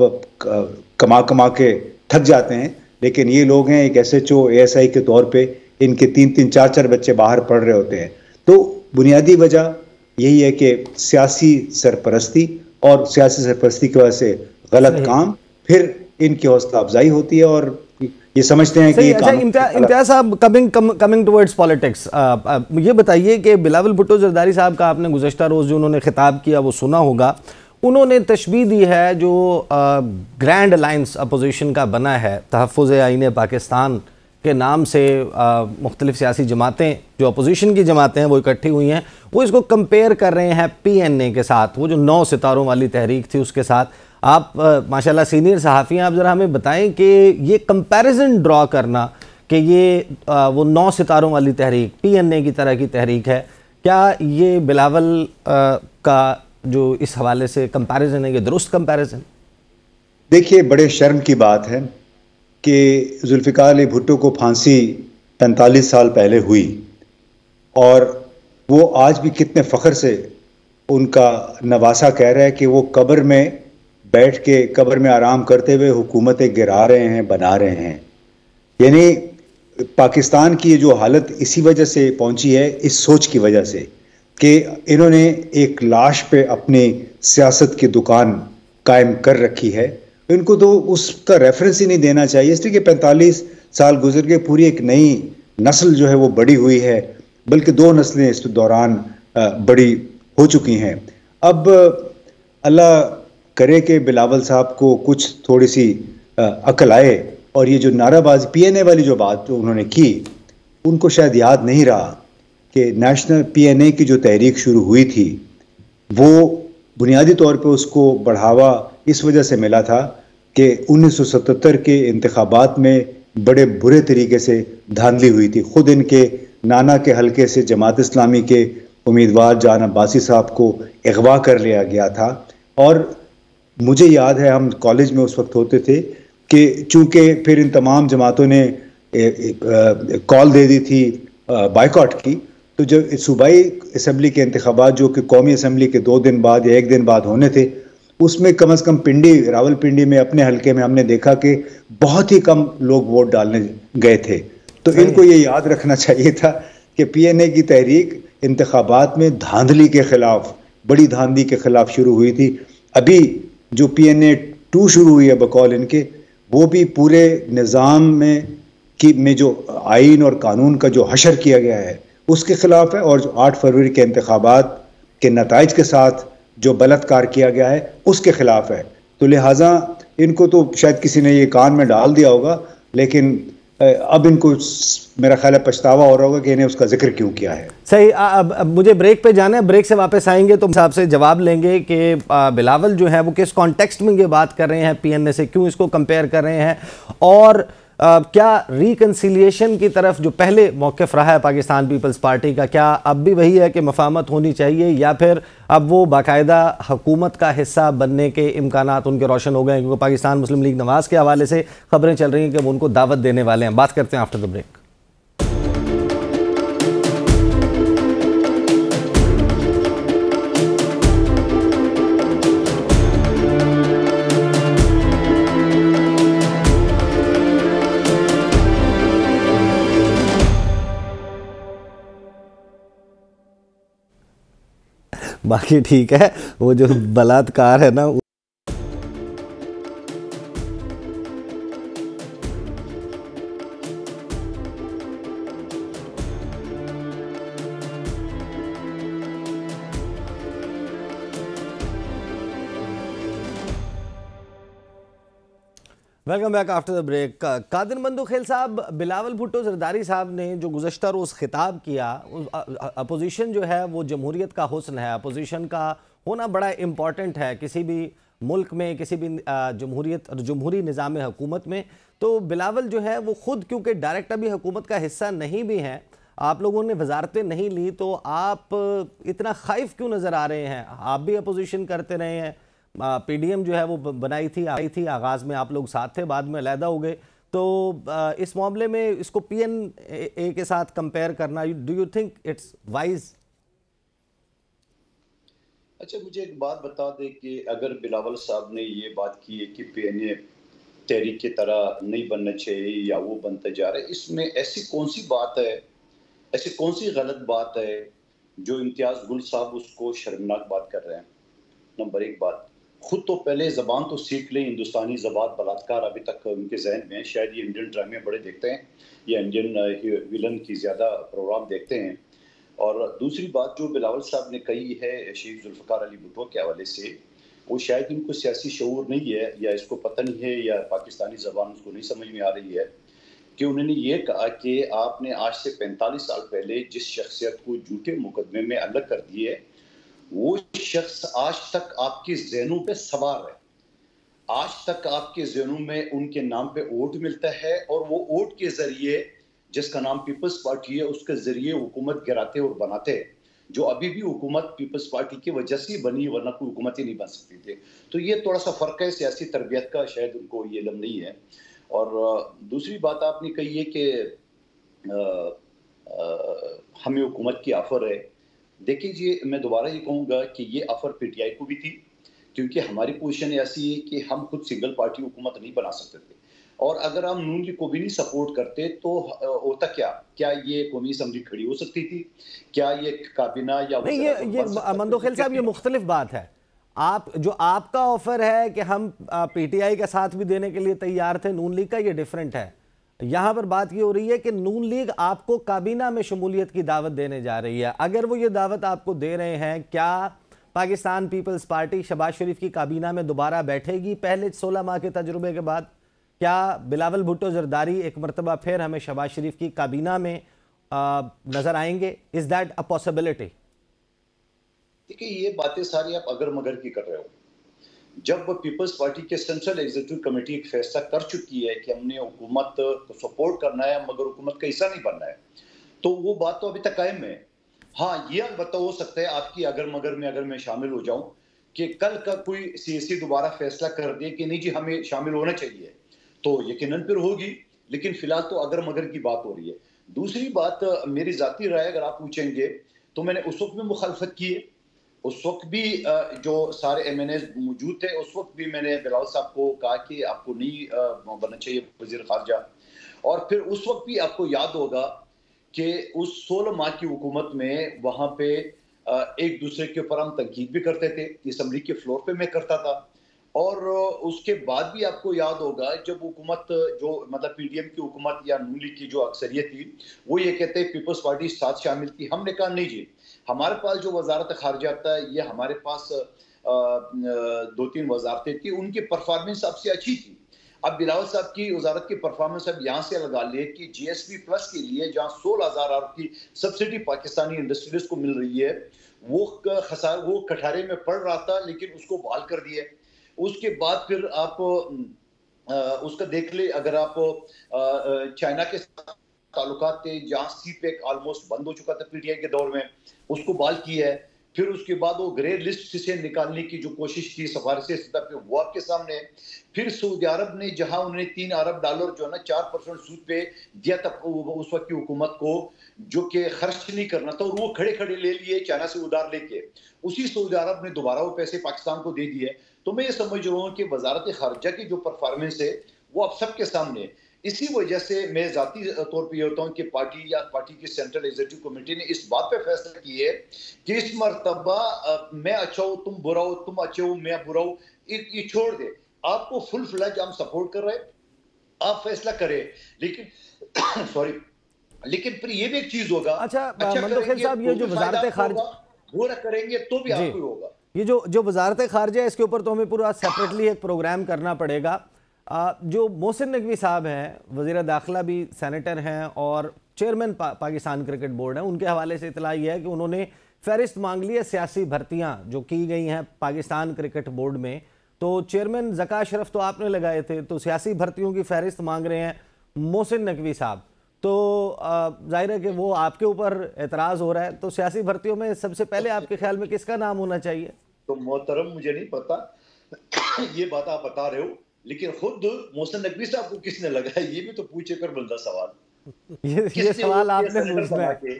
कमा के थक जाते हैं, लेकिन ये लोग हैं एक SHO ASI के तौर पे, इनके 3-3 4-4 बच्चे बाहर पढ़ रहे होते हैं। तो बुनियादी वजह यही है कि सियासी सरपरस्ती, और सियासी सरपरस्ती की वजह से गलत काम, फिर इनकी हौसला अफजाई होती है और ये समझते हैं कि ये काम। इम्तियाज साहब, कमिंग टुवर्ड्स पॉलिटिक्स, ये बताइए कि बिलावल भुट्टो जरदारी साहब का आपने गुज़श्ता रोज़ जो उन्होंने खिताब किया वो सुना होगा। उन्होंने तशबीह दी है जो ग्रैंड अलायंस अपोजिशन का बना है, तहफ़्फ़ुज़ आईन पाकिस्तान के नाम से मुख्तलिफ सियासी जमातें, जो अपोजिशन की जमातें हैं वो इकट्ठी हुई हैं, वो इसको कंपेयर कर रहे हैं PNA के साथ, वो जो 9 सितारों वाली तहरीक थी उसके साथ। आप माशाल्लाह सीनियर सहाफ़ी हैं, आप ज़रा हमें बताएं कि ये कंपैरिजन ड्रॉ करना कि ये वो 9 सितारों वाली तहरीक PNA की तरह की तहरीक है, क्या ये बिलावल का जो इस हवाले से कंपैरिजन है, ये दुरुस्त कंपैरिजन? देखिए, बड़े शर्म की बात है कि जुल्फ़िकार अली भुट्टो को फांसी 45 साल पहले हुई, और वो आज भी कितने फ़ख्र से उनका नवासा कह रहा है कि वो कब्र में बैठ के कब्र में आराम करते हुए हुकूमतें गिरा रहे हैं, बना रहे हैं। यानी पाकिस्तान की जो हालत इसी वजह से पहुंची है, इस सोच की वजह से कि इन्होंने एक लाश पे अपनी सियासत की दुकान कायम कर रखी है। इनको तो उसका रेफरेंस ही नहीं देना चाहिए, इसलिए कि 45 साल गुजर के पूरी एक नई नस्ल जो है वो बड़ी हुई है, बल्कि 2 नस्लें इस दौरान बड़ी हो चुकी हैं। अब अल्लाह करे कि बिलावल साहब को कुछ थोड़ी सी अकल आए और ये जो नाराबाजी पीएनए वाली जो बात जो उन्होंने की, उनको शायद याद नहीं रहा कि नेशनल पीएनए की जो तहरीक शुरू हुई थी वो बुनियादी तौर पे उसको बढ़ावा इस वजह से मिला था कि 1977 के इंतखाबात में बड़े बुरे तरीके से धांधली हुई थी। खुद इनके नाना के हलके से जमात इस्लामी के उम्मीदवार जान अब्बासी साहब को अगवा कर लिया गया था। और मुझे याद है हम कॉलेज में उस वक्त होते थे कि चूंकि फिर इन तमाम जमातों ने कॉल दे दी थी बाइकआउट की, तो जब सूबाई असम्बली के इंतखाबात जो कि कौमी असम्बली के 2 दिन बाद या 1 दिन बाद होने थे, उसमें कम से कम पिंडी रावलपिंडी में अपने हलके में हमने देखा कि बहुत ही कम लोग वोट डालने गए थे। तो इनको ये याद रखना चाहिए था कि पीएनए की तहरीक इंतखाबात में धांधली के खिलाफ, बड़ी धांधली के खिलाफ शुरू हुई थी। अभी जो पीएनए 2 शुरू हुई है बकौल इनके, वो भी पूरे निज़ाम में जो आइन और कानून का जो हशर किया गया है उसके खिलाफ है, और जो 8 फरवरी के इंतखाबात के नताइज के साथ जो बलात्कार किया गया है उसके खिलाफ है। तो लिहाजा इनको तो शायद किसी ने ये कान में डाल दिया होगा, लेकिन अब इनको मेरा ख्याल है पछतावा हो रहा होगा कि इन्हें उसका जिक्र क्यों किया है। सही। अब मुझे ब्रेक पे जाना है, ब्रेक से वापस आएंगे तो साहब से जवाब लेंगे कि बिलावल जो है वो किस कॉन्टेक्स्ट में ये बात कर रहे हैं, पीएनए से क्यों इसको कंपेयर कर रहे हैं, और क्या रिकन्सिलिएशन की तरफ जो पहले मौक़िफ़ रहा है पाकिस्तान पीपल्स पार्टी का, क्या अब भी वही है कि मफाहमत होनी चाहिए, या फिर अब वो बाकायदा हुकूमत का हिस्सा बनने के इम्कानात उनके रोशन हो गए? क्योंकि पाकिस्तान मुस्लिम लीग नवाज़ के हवाले से खबरें चल रही हैं कि वो उनको दावत देने वाले हैं। बात करते हैं आफ्टर द ब्रेक। बाकी ठीक है, वो जो बलात्कार है ना, welcome back after the break. Qadir Mandokhel साहब, बिलावल भुट्टो जरदारी साहब ने जो गुज़श्ता रोज़ खिताब किया, अपोजिशन जो है वो जमहूरियत का हुस्न है, अपोजिशन का होना बड़ा इम्पॉर्टेंट है किसी भी मुल्क में, किसी भी जमहूरियत और जमहूरी निज़ाम हुकूमत में। तो बिलावल जो है वो ख़ुद क्योंकि डायरेक्ट अभी हुकूमत का हिस्सा नहीं भी हैं, आप लोगों ने वजारतें नहीं ली, तो आप इतना खौफ क्यों नज़र आ रहे हैं? आप भी अपोजिशन करते रहे हैं, पीडीएम जो है वो आई थी, आगाज़ में आप लोग साथ थे, बाद में अलहदा हो गए। तो इस मामले में इसको पीएनए के साथ कंपेयर करना, do you think it's wise? अच्छा, मुझे एक बात बता दे कि अगर बिलावल साहब ने ये बात की है कि पीएनए तहरीक की तरह नहीं बनना चाहिए या वो बनते जा रहे, इसमें ऐसी कौन सी बात है, ऐसी कौन सी गलत बात है जो इम्तियाज़ गुल साहब उसको शर्मनाक बात कर रहे हैं? नंबर 1 बात, खुद तो पहले ज़बान तो सीख लें, हिंदुस्तानी ज़बान। बलात्कार अभी तक उनके जहन में है, शायद ये इंडियन ड्रामे बड़े देखते हैं या इंडियन विलन की ज़्यादा प्रोग्राम देखते हैं। और दूसरी बात जो बिलावल साहब ने कही है शहीद जुल्फ़िकार अली भुट्टो के हवाले से, वो शायद इनको सियासी शऊर नहीं है, या इसको पता नहीं है, या पाकिस्तानी ज़बान उसको नहीं समझ में आ रही है, कि उन्होंने ये कहा कि आपने आज से 45 साल पहले जिस शख्सियत को झूठे मुकदमे में अलग कर दिए, वो शख्स आज तक आपके ज़हनों पे सवार है, आज तक आपके ज़हनों में उनके नाम पे वोट मिलता है, और वो वोट के ज़रिए, जिसका नाम पीपल्स पार्टी है, उसके ज़रिए हुकूमत गिराते और बनाते, जो अभी भी हुकूमत पीपल्स पार्टी की वजह से बनी, वरना कोई हुकूमत ही नहीं बन सकती थी। तो ये थोड़ा सा फ़र्क है, सियासी तरबियत का शायद उनको ये इल्म नहीं है। और दूसरी बात आपने कही है कि हमें हुकूमत की ऑफ़र है, देखिए जी, मैं दोबारा ये कहूँगा कि ये ऑफर पीटीआई को भी थी, क्योंकि हमारी पोजीशन ऐसी है कि हम खुद सिंगल पार्टी हुकूमत नहीं बना सकते थे, और अगर हम नून लीग को भी नहीं सपोर्ट करते तो होता क्या ये कौमी असम्बली खड़ी हो सकती थी? क्या ये काबीना या नहीं, ये मंदोखिल साहब, ये मुख्तलिफ बात है। आप जो आपका ऑफर है कि हम पीटीआई का साथ भी देने के लिए तैयार थे, नून लीग का ये डिफरेंट है। यहां पर बात ये हो रही है कि नून लीग आपको काबीना में शमूलियत की दावत देने जा रही है। अगर वो ये दावत आपको दे रहे हैं, क्या पाकिस्तान पीपल्स पार्टी शहबाज शरीफ की काबीना में दोबारा बैठेगी पहले 16 माह के तजुर्बे के बाद? क्या बिलावल भुट्टो जरदारी एक मरतबा फिर हमें शहबाज शरीफ की काबीना में नजर आएंगे? Is that a possibility? देखिए, ये बातें सारी आप अगर मगर की कर रहे हो। जब पीपल्स पार्टी के सेंट्रल एग्जीक्यूटिव कमेटी एक फैसला कर चुकी है कि हमने हुकूमत को सपोर्ट करना है मगर हुकूमत का हिस्सा नहीं बनना है, तो वो बात तो अभी तक कायम है। हाँ, ये अलबत्ता हो सकता है आपकी अगर मगर में अगर मैं शामिल हो जाऊं कि कल का कोई सीएसी दोबारा फैसला कर दे कि नहीं जी हमें शामिल होना चाहिए, तो यकीनन फिर होगी, लेकिन फिलहाल तो अगर मगर की बात हो रही है। दूसरी बात, मेरी जाती राय अगर आप पूछेंगे तो मैंने उस वक्त भी मुखालफत की है। उस वक्त भी जो सारे एमएनए मौजूद थे, उस वक्त भी मैंने बिलावल साहब को कहा कि आपको नहीं बनना चाहिए वजीर खारजा, और फिर उस वक्त भी आपको याद होगा कि उस 16 माह की हुकूमत में वहां पे एक दूसरे के ऊपर हम तनकीद भी करते थे, असम्बली के फ्लोर पे मैं करता था, और उसके बाद भी आपको याद होगा जब हुकूमत जो मतलब पीडीएम की हुकूमत या नून लीग की जो अक्सरियत थी वो ये कहते हैं पीपल्स पार्टी साथ शामिल थी। हमने कहा नहीं जी, हमारे पास जो वजारत खारजा था, ये हमारे पास 2-3 वजारतें थी, उनकी परफॉर्मेंस सबसे अच्छी थी। अब बिलावल साहब की वजारत की परफॉर्मेंस अब यहाँ से लगा ले कि जीएसपी प्लस के लिए जहाँ 16,000 अरब की सब्सिडी पाकिस्तानी इंडस्ट्रीज को मिल रही है, वो कठारे में पड़ रहा था, लेकिन उसको बहाल कर दिया। उसके बाद फिर आप उसका देख ले, अगर आप चाइना के ताल्लुकात थे जहाँ सीपेक ऑलमोस्ट बंद हो चुका था पीटीआई के दौर में, उसको बहाल किया है। फिर उसके बाद वो ग्रे लिस्ट से निकालने की जो कोशिश की सिफारिशें सतह पे, वो आपके सामने। फिर सऊदी अरब ने जहां उन्होंने $3 अरब जो है ना 4% सूद पे दिया था उस वक्त की हुकूमत को, जो कि खर्च नहीं करना था, और वो खड़े खड़े ले लिए चाइना से उधार लेके, उसी सऊदी अरब ने दोबारा वो पैसे पाकिस्तान को दे दिए। तो मैं ये समझ रहा हूँ कि वजारत खारजा की जो परफॉर्मेंस है वो अब सबके सामने। इसी वजह से मैं जाती तौर पर यह होता हूँ कि पार्टी की सेंट्रल एग्जीक्यूटिव कमेटी ने इस बात पे फैसला किया है कि इस मरतबा मैं अच्छा हूँ तुम बुरा हो, तुम अच्छे हो मैं बुरा हूँ, ये छोड़ दे। आपको फुल फ्लैज हम सपोर्ट कर रहे हैं, आप फैसला करें, लेकिन सॉरी, लेकिन फिर ये भी एक चीज होगा। अच्छा मंदोखिल साहब, ये जो वजारत खारजा बुरा करेंगे तो भी आपको होगा। ये जो वजारत खारजा है, इसके ऊपर तो हमें पूरा सेपरेटली एक प्रोग्राम करना पड़ेगा। जो मोहसिन नकवी साहब हैं, वज़ीर दाखिला भी सेनेटर हैं और चेयरमैन पाकिस्तान क्रिकेट बोर्ड हैं, उनके हवाले से इतला यह है कि उन्होंने फहरिस्त मांग ली है सियासी भर्तियां जो की गई हैं पाकिस्तान क्रिकेट बोर्ड में। तो चेयरमैन ज़का अशरफ तो आपने लगाए थे, तो सियासी भर्तियों की फहरिस्त मांग रहे हैं मोहसिन नकवी साहब, तो जाहिर है कि वो आपके ऊपर एतराज़ हो रहा है। तो सियासी भर्तियों में सबसे पहले आपके ख्याल में किसका नाम होना चाहिए? तो मोहतरम, मुझे नहीं पता ये बात आप बता रहे हो, लेकिन खुद मोहसिन नकवी साहब को किसने लगाया, ये भी तो पूछे कर बनता सवाल। ये सवाल आपने पूछना है।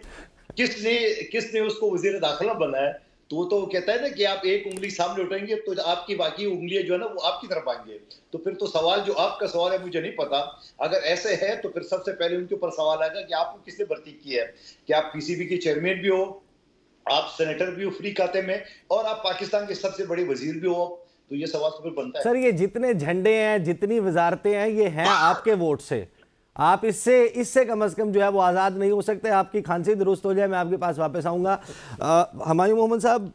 किसने उसको वजीर दाखिला बनाया? तो कहता है ना कि आप एक उंगली सामने उठाएंगे तो आपकी बाकी उंगलियां जो है ना वो आपकी तरफ आएंगे। तो फिर तो सवाल जो आपका सवाल है मुझे नहीं पता। अगर ऐसे है तो फिर सबसे पहले उनके ऊपर सवाल आएगा कि आपको किसने भर्ती की है, कि आप पीसीबी के चेयरमैन भी हो, आप सेनेटर भी हो फ्री खाते में, और आप पाकिस्तान के सबसे बड़े वजीर भी हो। तो ये सवाल तो फिर बनता है। सर, ये जितने झंडे हैं, जितनी वजारतें हैं, ये हैं आपके वोट से। आप इससे कम अज़ कम जो है वो आज़ाद नहीं हो सकते। आपकी खांसी दुरुस्त हो जाए, मैं आपके पास वापस आऊँगा। हमायूं मोहम्मद साहब,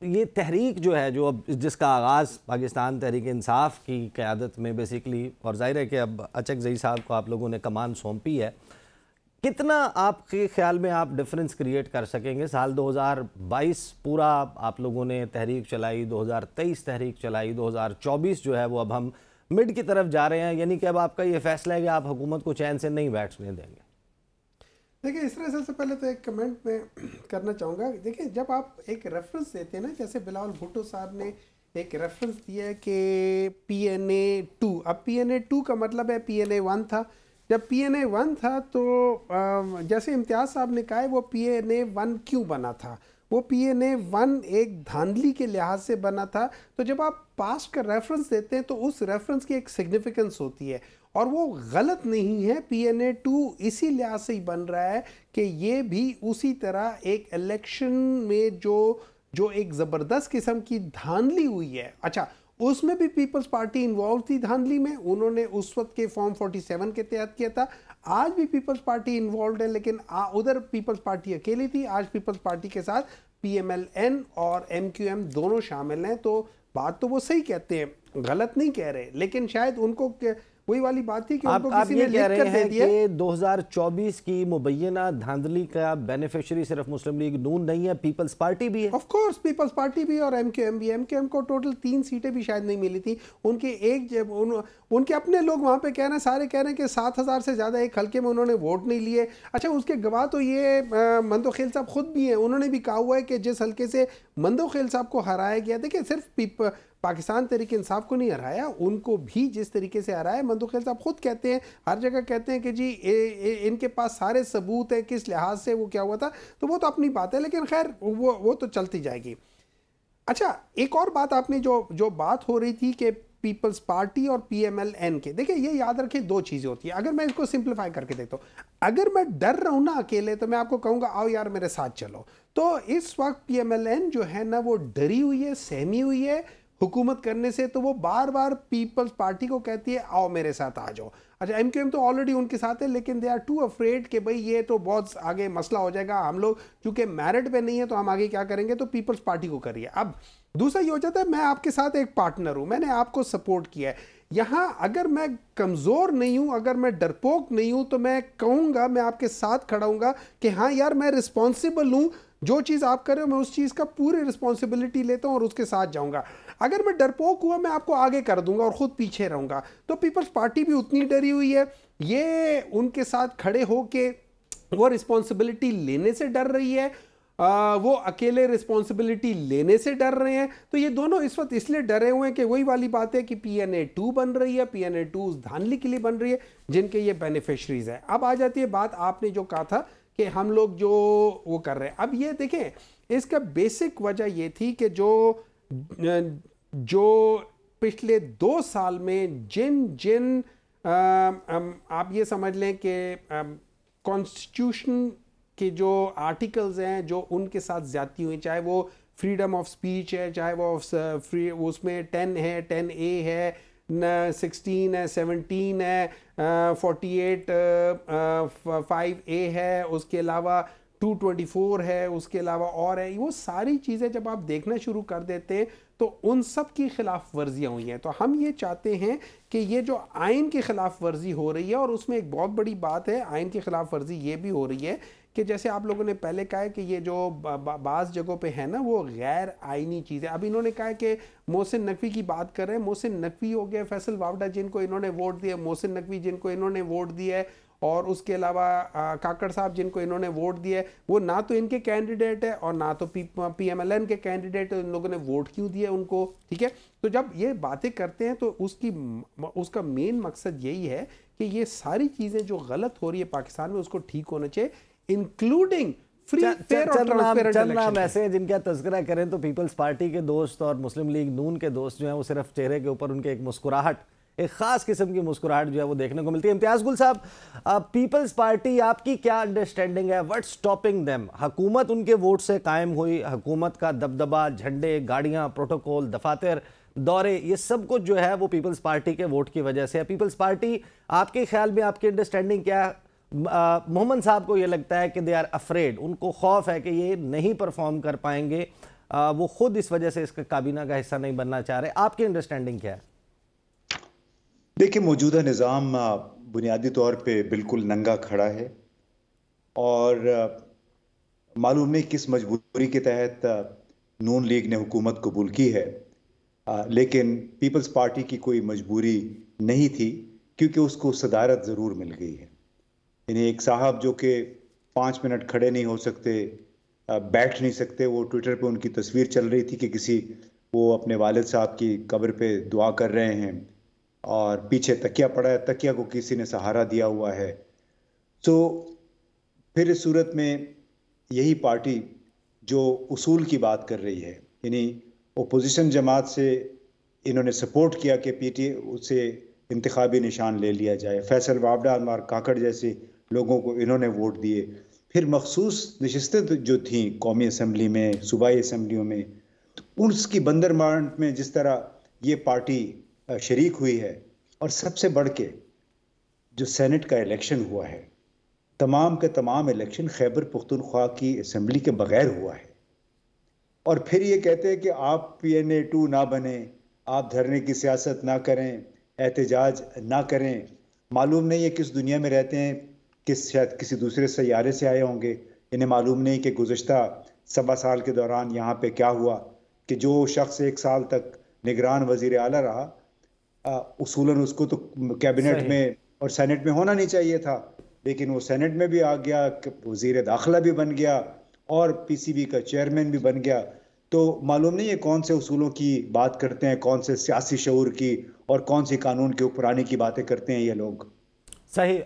ये तहरीक जो है, जो अब जिसका आगाज़ पाकिस्तान तहरीक इंसाफ की क़यादत में बेसिकली, और ज़ाहिर है कि अब अचक ज़ई साहब को आप लोगों ने कमान सौंपी है, कितना आपके ख्याल में आप डिफरेंस क्रिएट कर सकेंगे? साल 2022 पूरा आप लोगों ने तहरीक चलाई, 2023 तहरीक चलाई, 2024 जो है वो अब हम मिड की तरफ जा रहे हैं, यानी कि अब आपका ये फैसला है कि आप हुकूमत को चैन से नहीं बैठने देंगे। देखिए, इस तरह सबसे पहले तो एक कमेंट में करना चाहूँगा। देखिए, जब आप एक रेफरेंस देते हैं ना, जैसे बिलावल भुट्टो साहब ने एक रेफरेंस दिया है कि PNA-2, अब PNA-2 का मतलब है PNA-1 था। जब PNA-1 था तो जैसे इम्तियाज़ साहब ने कहा है वो PNA-1 क्यों बना था, वो PNA 1 एक धांधली के लिहाज से बना था। तो जब आप पास्ट का रेफरेंस देते हैं तो उस रेफरेंस की एक सिग्निफिकेंस होती है और वो गलत नहीं है। PNA 2 इसी लिहाज से ही बन रहा है कि ये भी उसी तरह एक इलेक्शन में जो एक ज़बरदस्त किस्म की धांधली हुई है। अच्छा, उसमें भी पीपल्स पार्टी इन्वॉल्व थी धांधली में, उन्होंने उस वक्त के फॉर्म 47 के तहत किया था। आज भी पीपल्स पार्टी इन्वॉल्व है, लेकिन उधर पीपल्स पार्टी अकेली थी, आज पीपल्स पार्टी के साथ PMLN और MQM दोनों शामिल हैं। तो बात तो वो सही कहते हैं, गलत नहीं कह रहे, लेकिन शायद उनको वही वाली बात थी कि उनको किसी ने लिख कर दे दिया कि 2024 की मुबैना धांधली का बेनिफिशियरी सिर्फ मुस्लिम लीग नून नहीं है, पीपल्स पार्टी भी है। ऑफ कोर्स पीपल्स पार्टी भी और MQM भी। MQM को टोटल 3 सीटें भी शायद नहीं मिली थी। उनके अपने लोग वहाँ पे कह रहे हैं, सारे कह रहे हैं कि 7000 से ज़्यादा एक हल्के में उन्होंने वोट नहीं लिए। अच्छा, उसके गवाह तो ये मंदोखेल साहब खुद भी हैं, उन्होंने भी कहा हुआ है कि जिस हल्के से मंदोखेल साहब को हराया गया, देखिए सिर्फ पाकिस्तान तहरीक इंसाफ को नहीं हराया, उनको भी जिस तरीके से हराया। मंदोखेल साहब खुद कहते हैं, हर जगह कहते हैं कि जी इनके पास सारे सबूत है किस लिहाज से वो क्या हुआ था। तो वो तो अपनी बात है, लेकिन खैर वो तो चलती जाएगी। अच्छा, एक और बात आपने जो बात हो रही थी कि पीपल्स पार्टी और PMLN के, देखिए ये याद रखिए 2 चीज़ें होती है। अगर मैं इसको सिंप्लीफाई करके देखता हूँ, अगर मैं डर रहा हूँ ना अकेले, तो मैं आपको कहूँगा आओ यार मेरे साथ चलो। तो इस वक्त PMLN जो है ना वो डरी हुई है, सहमी हुई है हुकूमत करने से, तो वो बार बार पीपल्स पार्टी को कहती है आओ मेरे साथ आ जाओ। अच्छा, MQM तो ऑलरेडी उनके साथ है, लेकिन दे आर टू अफ्रेड कि भाई ये तो बहुत आगे मसला हो जाएगा, हम लोग चूंकि मेरिट पे नहीं है तो हम आगे क्या करेंगे, तो पीपल्स पार्टी को करिए। अब दूसरा ये हो जाता है मैं आपके साथ एक पार्टनर हूं, मैंने आपको सपोर्ट किया है। यहां अगर मैं कमज़ोर नहीं हूं, अगर मैं डरपोक नहीं हूं, तो मैं कहूँगा, मैं आपके साथ खड़ा हूँगा कि हाँ यार मैं रिस्पॉन्सिबल हूँ, जो चीज़ आप कर रहे हो मैं उस चीज़ का पूरी रिस्पॉन्सिबिलिटी लेता हूँ और उसके साथ जाऊँगा। अगर मैं डरपोक हुआ, मैं आपको आगे कर दूंगा और ख़ुद पीछे रहूँगा। तो पीपल्स पार्टी भी उतनी डरी हुई है, ये उनके साथ खड़े हो के वो रिस्पॉन्सिबिलिटी लेने से डर रही है, वो अकेले रिस्पॉन्सिबिलिटी लेने से डर रहे हैं। तो ये दोनों इस वक्त इसलिए डरे हुए हैं कि वही वाली बात है कि PNA 2 बन रही है, PNA 2 उस धांधली के लिए बन रही है जिनके ये बेनिफिशरीज है। अब आ जाती है बात आपने जो कहा था कि हम लोग जो वो कर रहे हैं। अब ये देखें, इसका बेसिक वजह ये थी कि जो पिछले 2 साल में जिन आप ये समझ लें कि कॉन्स्टिट्यूशन के जो आर्टिकल्स हैं जो उनके साथ ज्यादती हुई, चाहे वो फ्रीडम ऑफ स्पीच है, चाहे वो फ्री उसमें 10 है, 10A है, 16 है, 17 है, 48 5A है, उसके अलावा 224 है, उसके अलावा और है। वो सारी चीज़ें जब आप देखना शुरू कर देते हैं तो उन सब की खिलाफ वर्जियाँ हुई हैं। तो हम ये चाहते हैं कि ये जो आइन की खिलाफ वर्जी हो रही है, और उसमें एक बहुत बड़ी बात है, आइन की खिलाफ वर्जी ये भी हो रही है कि जैसे आप लोगों ने पहले कहा है कि ये जो बाज़ जगहों पे है ना वो गैर आइनी चीज़ है। अब इन्होंने कहा है कि मोहसिन नकवी की बात कर रहे हैं, मोहसिन नकवी हो गया, फैसल वावडा जिनको इन्होंने वोट दिया, मोहसिन नकवी जिनको इन्होंने वोट दिया है, और उसके अलावा काकड़ साहब जिनको इन्होंने वोट दिया है, वो ना तो इनके कैंडिडेट है और ना तो PMLN के कैंडिडेट है। इन लोगों ने वोट क्यों दिया उनको? ठीक है, तो जब ये बातें करते हैं तो उसका मेन मकसद यही है कि ये सारी चीज़ें जो गलत हो रही है पाकिस्तान में उसको ठीक होना चाहिए, इंक्लूडिंग फ्री फेयर और ट्रांसपेरेंट इलेक्शन। ऐसे जिनका तज़किरा करें तो पीपल्स पार्टी के दोस्त और मुस्लिम लीग नून के दोस्त जो हैं वो सिर्फ चेहरे के ऊपर उनके एक मुस्कुराहट, एक खास किस्म की मुस्कुराहट जो है वो देखने को मिलती है। इम्तियाज गुल साहब, पीपल्स पार्टी आपकी क्या अंडरस्टैंडिंग है? What's stopping them? हुकूमत उनके वोट से कायम हुई, हुकूमत का दबदबा, झंडे, गाड़ियां, प्रोटोकॉल, दफातर, दौरे, ये सब कुछ जो है वो पीपल्स पार्टी के वोट की वजह से है। पीपल्स पार्टी आपके ख्याल में, आपकी अंडरस्टैंडिंग क्या है? मोहम्मद साहब को ये लगता है कि दे आर अफ्रेड, उनको खौफ है कि ये नहीं परफॉर्म कर पाएंगे, वो खुद इस वजह से इसका काबीना का हिस्सा नहीं बनना चाह रहे। आपकी अंडरस्टैंडिंग क्या है? देखिए, मौजूदा निज़ाम बुनियादी तौर पे बिल्कुल नंगा खड़ा है और मालूम नहीं किस मजबूरी के तहत नून लीग ने हुकूमत कबूल की है, लेकिन पीपल्स पार्टी की कोई मजबूरी नहीं थी क्योंकि उसको सदारत ज़रूर मिल गई है। यानी एक साहब जो कि 5 मिनट खड़े नहीं हो सकते, बैठ नहीं सकते, वो ट्विटर पे उनकी तस्वीर चल रही थी कि वो अपने वालिद साहब की कब्र पे दुआ कर रहे हैं और पीछे तकिया पड़ा है, तकिया को किसी ने सहारा दिया हुआ है। तो फिर इस सूरत में यही पार्टी जो उसूल की बात कर रही है, यानी ओपोजिशन जमात से इन्होंने सपोर्ट किया कि पीटीए उसे इंतखाबी निशान ले लिया जाए, फैसल वावडा, अनवार काकड़ जैसे लोगों को इन्होंने वोट दिए। फिर मखसूस नशस्तें जो थीं कौमी असम्बली में, सूबाई असम्बलियों में, तो उसकी बंदरमांड में जिस तरह ये पार्टी शरीक हुई है, और सबसे बढ़ के जो सेनेट का इलेक्शन हुआ है, तमाम के तमाम इलेक्शन खैबर पुख्तनख्वा की असम्बली के बगैर हुआ है। और फिर ये कहते हैं कि आप PNA-2 ना बने, आप धरने की सियासत ना करें, एहतजाज ना करें। मालूम नहीं है किस दुनिया में रहते हैं, शायद किसी दूसरे सैयारे से आए होंगे। इन्हें मालूम नहीं कि गुज़श्ता 1.25 साल के दौरान यहाँ पे क्या हुआ, कि जो शख्स 1 साल तक निगरान वज़ीर आला रहा, उसूलन उसको तो कैबिनेट में और सेनेट में होना नहीं चाहिए था, लेकिन वो सेनेट में भी आ गया, वज़ीर दाखिला भी बन गया और PCB का चेयरमैन भी बन गया। तो मालूम नहीं है कौन से उसूलों की बात करते हैं, कौन से सियासी शऊर की, और कौन सी कानून के ऊपरानी की बातें करते हैं ये लोग। सही।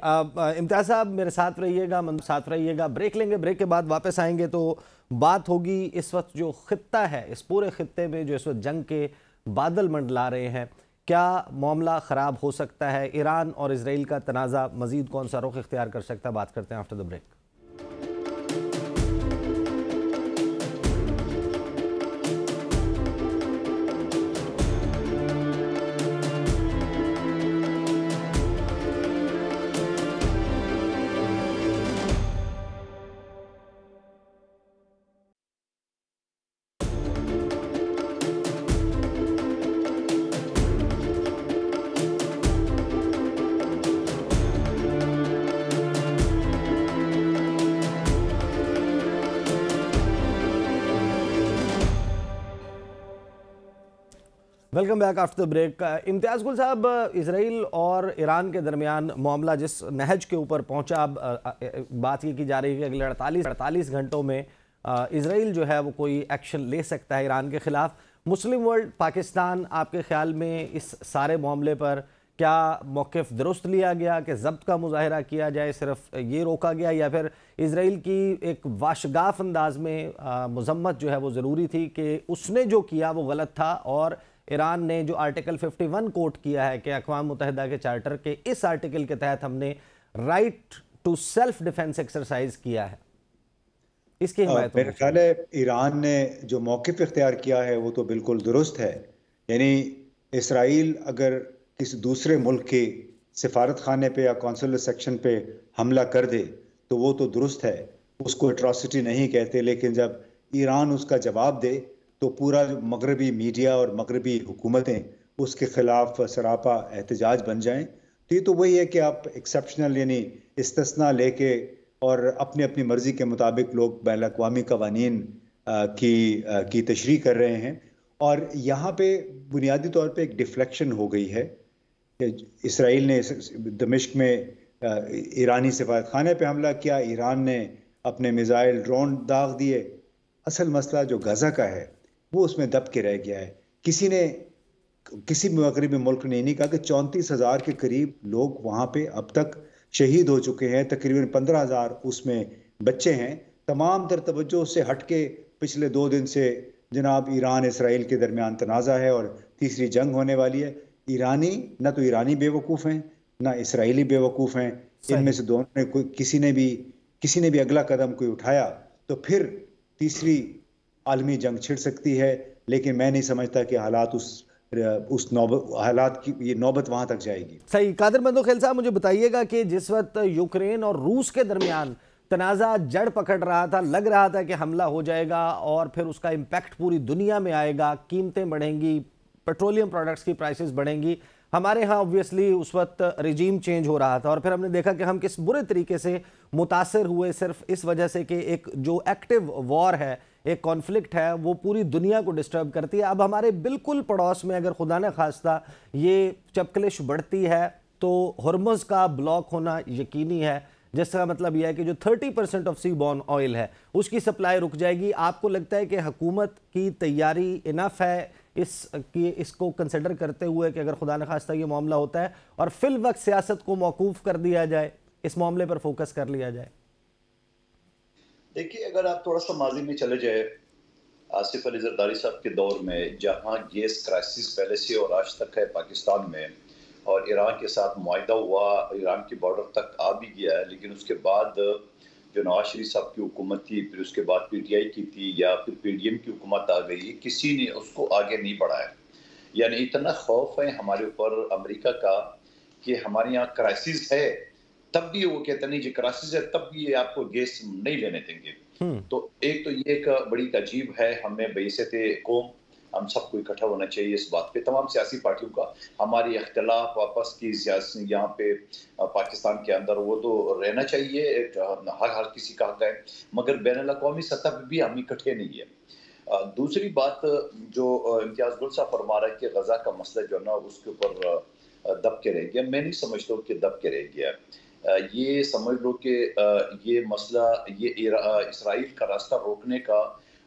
इम्तियाज़ साहब मेरे साथ रहिएगा, साथ रहिएगा। ब्रेक लेंगे, ब्रेक के बाद वापस आएंगे तो बात होगी इस वक्त जो खित्ता है, इस पूरे खित्ते में जो इस वक्त जंग के बादल मंडला रहे हैं, क्या मामला ख़राब हो सकता है? ईरान और इजराइल का तनाज़ा मज़ीद कौन सा रुख इख्तियार कर सकता है? बात करते हैं after the break. Welcome back after the break. Imtiaz Gul साहब, इसराइल और ईरान के दरमियान मामला जिस नहज के ऊपर पहुंचा, बात ये की जा रही है कि अगले 48 घंटों में इसराइल जो है वो कोई एक्शन ले सकता है ईरान के ख़िलाफ़। मुस्लिम वर्ल्ड, पाकिस्तान, आपके ख्याल में इस सारे मामले पर क्या मौक़िफ़ दुरुस्त लिया गया कि ज़ब्त का मुज़ाहरा किया जाए, सिर्फ ये रोका गया, या फिर इसराइल की एक वाशगाफ अंदाज में मज़म्मत जो है वो ज़रूरी थी कि उसने जो किया वो गलत था, और ईरान ने जो आर्टिकल 51 कोट किया है कि अक़वाम मुत्तहिदा के चार्टर के इस आर्टिकल के तहत हमने right to self defence exercise किया है, इसकी हिमायत? मेरे ख्याल है ईरान ने जो मौक़िफ़ इख्तियार किया है वो तो बिल्कुल दुरुस्त है। यानी इसराइल अगर किसी दूसरे मुल्क के सिफारत खाने पे या कौंसुलर सेक्शन पे हमला कर दे तो वो तो दुरुस्त है, उसको एट्रॉसिटी नहीं कहते। लेकिन जब ईरान उसका जवाब दे तो पूरा मगरबी मीडिया और मगरबी हुकूमतें उसके ख़िलाफ़ सरापा एहतजाज बन जाएं। तो ये तो वही है कि आप एक्सेप्शनल यानी इस्तिस्ना लेके और अपनी अपनी मर्ज़ी के मुताबिक लोग बैन अक़वामी क़वानीन की तशरीह कर रहे हैं। और यहाँ पे बुनियादी तौर पे एक डिफ्लेक्शन हो गई है। इसराइल ने दमिश्क में ईरानी सफारत खाने पे हमला किया, ईरान ने अपने मिज़ाइल ड्रोन दाग दिए। असल मसला जो गज़ा का है वो उसमें दब के रह गया है। किसी मगरबी मुल्क ने नहीं कहा कि 34,000 के करीब लोग वहाँ पे अब तक शहीद हो चुके हैं, तकरीबन 15,000 उसमें बच्चे हैं। तमाम तर तवज्जो से हट के पिछले 2 दिन से जनाब ईरान इसराइल के दरमियान तनाज़ा है और तीसरी जंग होने वाली है। ना तो ईरानी बेवकूफ़ हैं ना इसराइली बेवकूफ़ हैं। इनमें से दोनों ने किसी ने भी अगला कदम कोई उठाया तो फिर तीसरी आलमी जंग छिड़ सकती है। लेकिन मैं नहीं समझता कि हालात हालात की ये नौबत वहां तक जाएगी। सही। कादिर बंदोखेल साहब, मुझे बताइएगा कि जिस वक्त यूक्रेन और रूस के दरमियान तनाज़ा जड़ पकड़ रहा था, लग रहा था कि हमला हो जाएगा और फिर उसका इम्पैक्ट पूरी दुनिया में आएगा, कीमतें बढ़ेंगी, पेट्रोलियम प्रोडक्ट्स की प्राइसेस बढ़ेंगी। हमारे यहाँ ऑब्वियसली उस वक्त रिजीम चेंज हो रहा था और फिर हमने देखा कि हम किस बुरे तरीके से मुतासर हुए सिर्फ इस वजह से कि एक जो एक्टिव वॉर है, एक कॉन्फ्लिक्ट है, वो पूरी दुनिया को डिस्टर्ब करती है। अब हमारे बिल्कुल पड़ोस में अगर खुदा न खास्ता ये चपकलिश बढ़ती है तो हुर्मुज़ का ब्लॉक होना यकीनी है, जिसका मतलब यह है कि जो 30% ऑफ सी बॉर्न ऑयल है उसकी सप्लाई रुक जाएगी। आपको लगता है कि हुकूमत की तैयारी इनफ है इसको कंसिडर करते हुए कि अगर खुदा न खास्ता ये मामला होता है और फिल वक्त सियासत को मौकूफ़ कर दिया जाए, इस मामले पर फोकस कर लिया जाए? देखिए, अगर आप थोड़ा सा माजी में चले जाए, आसिफ अली जरदारी साहब के दौर में जहां गैस क्राइसिस पहले से और आज तक है पाकिस्तान में, और ईरान के साथ मुआहदा हुआ, ईरान के बॉर्डर तक आ भी गया है, लेकिन उसके बाद जो नवाज शरीफ साहब की हुकूमत थी, फिर उसके बाद PTI की थी, या फिर PDM की हुकूमत आ गई, किसी ने उसको आगे नहीं बढ़ाया। यानी इतना खौफ है हमारे ऊपर अमेरिका का कि हमारे यहाँ क्राइसिस है, तब भी वो कहते नहीं जी क्राइसिस है, तब भी ये आपको गैस नहीं लेने देंगे। तो एक तो ये एक बड़ी अजीब है, हमें बैसत कौम हम सबको इकट्ठा होना चाहिए इस बात पे, तमाम सियासी पार्टियों का। हमारी इख्तिलाफ आपस की सियासी यहाँ पे पाकिस्तान के अंदर वो तो रहना चाहिए, हर किसी का हक है, मगर बैनुल-अक़वामी सतह पर भी हम इकट्ठे नहीं है। दूसरी बात जो इम्तियाज़ गुल साहब फरमा रहा है कि गजा का मसला जो है ना उसके ऊपर दब के रह गया, मैं नहीं समझता हूँ कि दब के रह गया। ये समझ लो कि ये मसला ये इसराइल का रास्ता रोकने का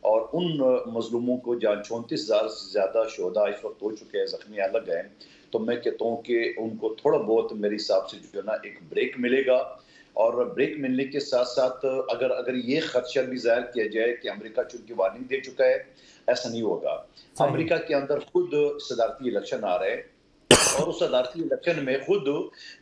और उन मजलूमों को जहाँ 34,000 से ज़्यादा शोहदा इस वक्त हो चुके हैं, जख्मी अलग हैं, तो मैं कहता हूँ कि उनको थोड़ा बहुत मेरे हिसाब से जो है ना एक ब्रेक मिलेगा। और ब्रेक मिलने के साथ साथ अगर ये खदशा भी जाहिर किया जाए कि अमेरिका चूंकि वार्निंग दे चुका है, ऐसा नहीं होगा। अमेरिका के अंदर खुद सदारती इलेक्शन आ रहे हैं और उस सदारती इलेक्शन में खुद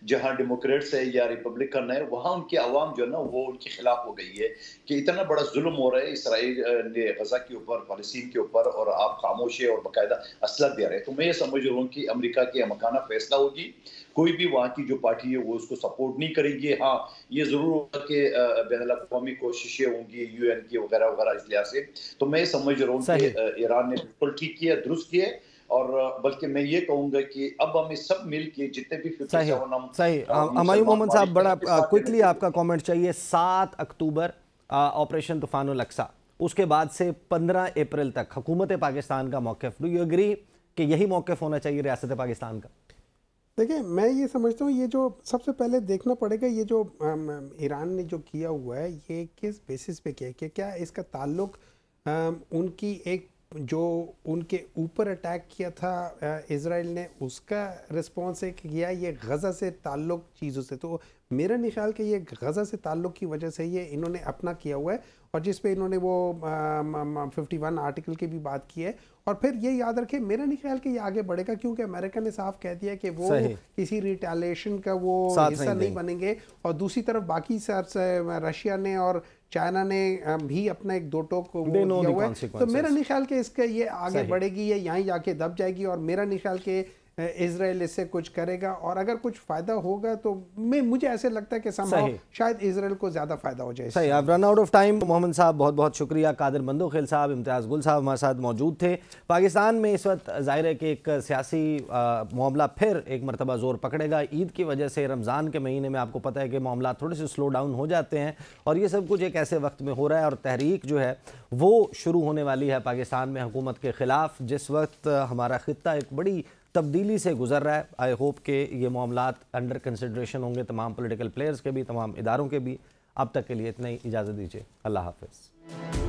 जहां डेमोक्रेट्स है या रिपब्लिकन है, वहां उनकी आवाम जो है ना वो उनके खिलाफ हो गई है कि इतना बड़ा जुल्म हो रहा है इसराइल ने गजा के ऊपर, फलस्तीन के ऊपर, और आप खामोश है और बाकायदा असला दे रहे हैं। तो मैं ये समझ रहा हूँ कि अमेरिका की मकाना फैसला होगी, कोई भी वहाँ की जो पार्टी है वो उसको सपोर्ट नहीं करेगी। हाँ, ये जरूर होगा कि बैनुल-अक़वामी कोशिशें होंगी UN की वगैरह वगैरह इस लिहाज से। तो मैं समझ रहा हूँ कि ईरान ने बिल्कुल ठीक किया, दुरुस्त किया, और बल्कि मैं ये कहूंगा कि अब हमें सब मिल के जितने भी सही हमायूं मोहम्मद साहब, बड़ा क्विकली आपका कमेंट चाहिए। 7 अक्टूबर ऑपरेशन तूफानुल अक्सा, उसके बाद से 15 अप्रैल तक हुकूमत पाकिस्तान का मौक़िफ़, डू यू एग्री कि यही मौक़िफ़ होना चाहिए रियासत पाकिस्तान का? देखिए, मैं ये समझता हूँ ये जो सबसे पहले देखना पड़ेगा, ये जो ईरान ने जो किया हुआ है ये किस बेसिस पे किया है, कि क्या इसका ताल्लुक उनकी एक जो उनके ऊपर अटैक किया था इज़राइल ने, उसका रिस्पॉन्स है, किया ये गज़ा से ताल्लुक़ चीज़ों से। तो मेरा नहीं ख्याल कि ये गज़ा से ताल्लुक़ की वजह से ये इन्होंने अपना किया हुआ है, और जिस पे इन्होंने वो 51 आर्टिकल की भी बात की है। और फिर ये याद रखें, मेरा नहीं ख्याल कि ये आगे बढ़ेगा, क्योंकि अमेरिका ने साफ कह दिया कि वो किसी रिटेलिएशन का वो हिस्सा नहीं बनेंगे। और दूसरी तरफ बाकी रशिया ने और चाइना ने भी अपना एक दो टोक दिया हुआ है। तो मेरा नहीं ख्याल कि इसका ये आगे बढ़ेगी, ये यहीं जाके दब जाएगी, और मेरा नहीं ख्याल कि इजराइल इससे कुछ करेगा। और अगर कुछ फायदा होगा तो मुझे ऐसे लगता है कि शायद इजराइल को ज्यादा फायदा हो जाए। सही, आप run out of time. Mohammad साहब बहुत बहुत शुक्रिया। कादिर बंदोखेल साहब, इम्तियाज़ गुल साहब हमारे साथ मौजूद थे। पाकिस्तान में इस वक्त ज़ाहिर है कि एक सियासी मामला फिर एक मरतबा ज़ोर पकड़ेगा। ईद की वजह से रमज़ान के महीने में आपको पता है कि मामला थोड़े से स्लो डाउन हो जाते हैं, और ये सब कुछ एक ऐसे वक्त में हो रहा है, और तहरीक जो है वो शुरू होने वाली है पाकिस्तान में हुकूमत के ख़िलाफ़, जिस वक्त हमारा ख़ित्ता एक बड़ी तब्दीली से गुजर रहा है। आई होप कि ये मामलात अंडर कंसिडरेशन होंगे तमाम पॉलिटिकल प्लेयर्स के भी, तमाम इदारों के भी। अब तक के लिए इतना ही, इजाज़त दीजिए। अल्लाह हाफ़िज़।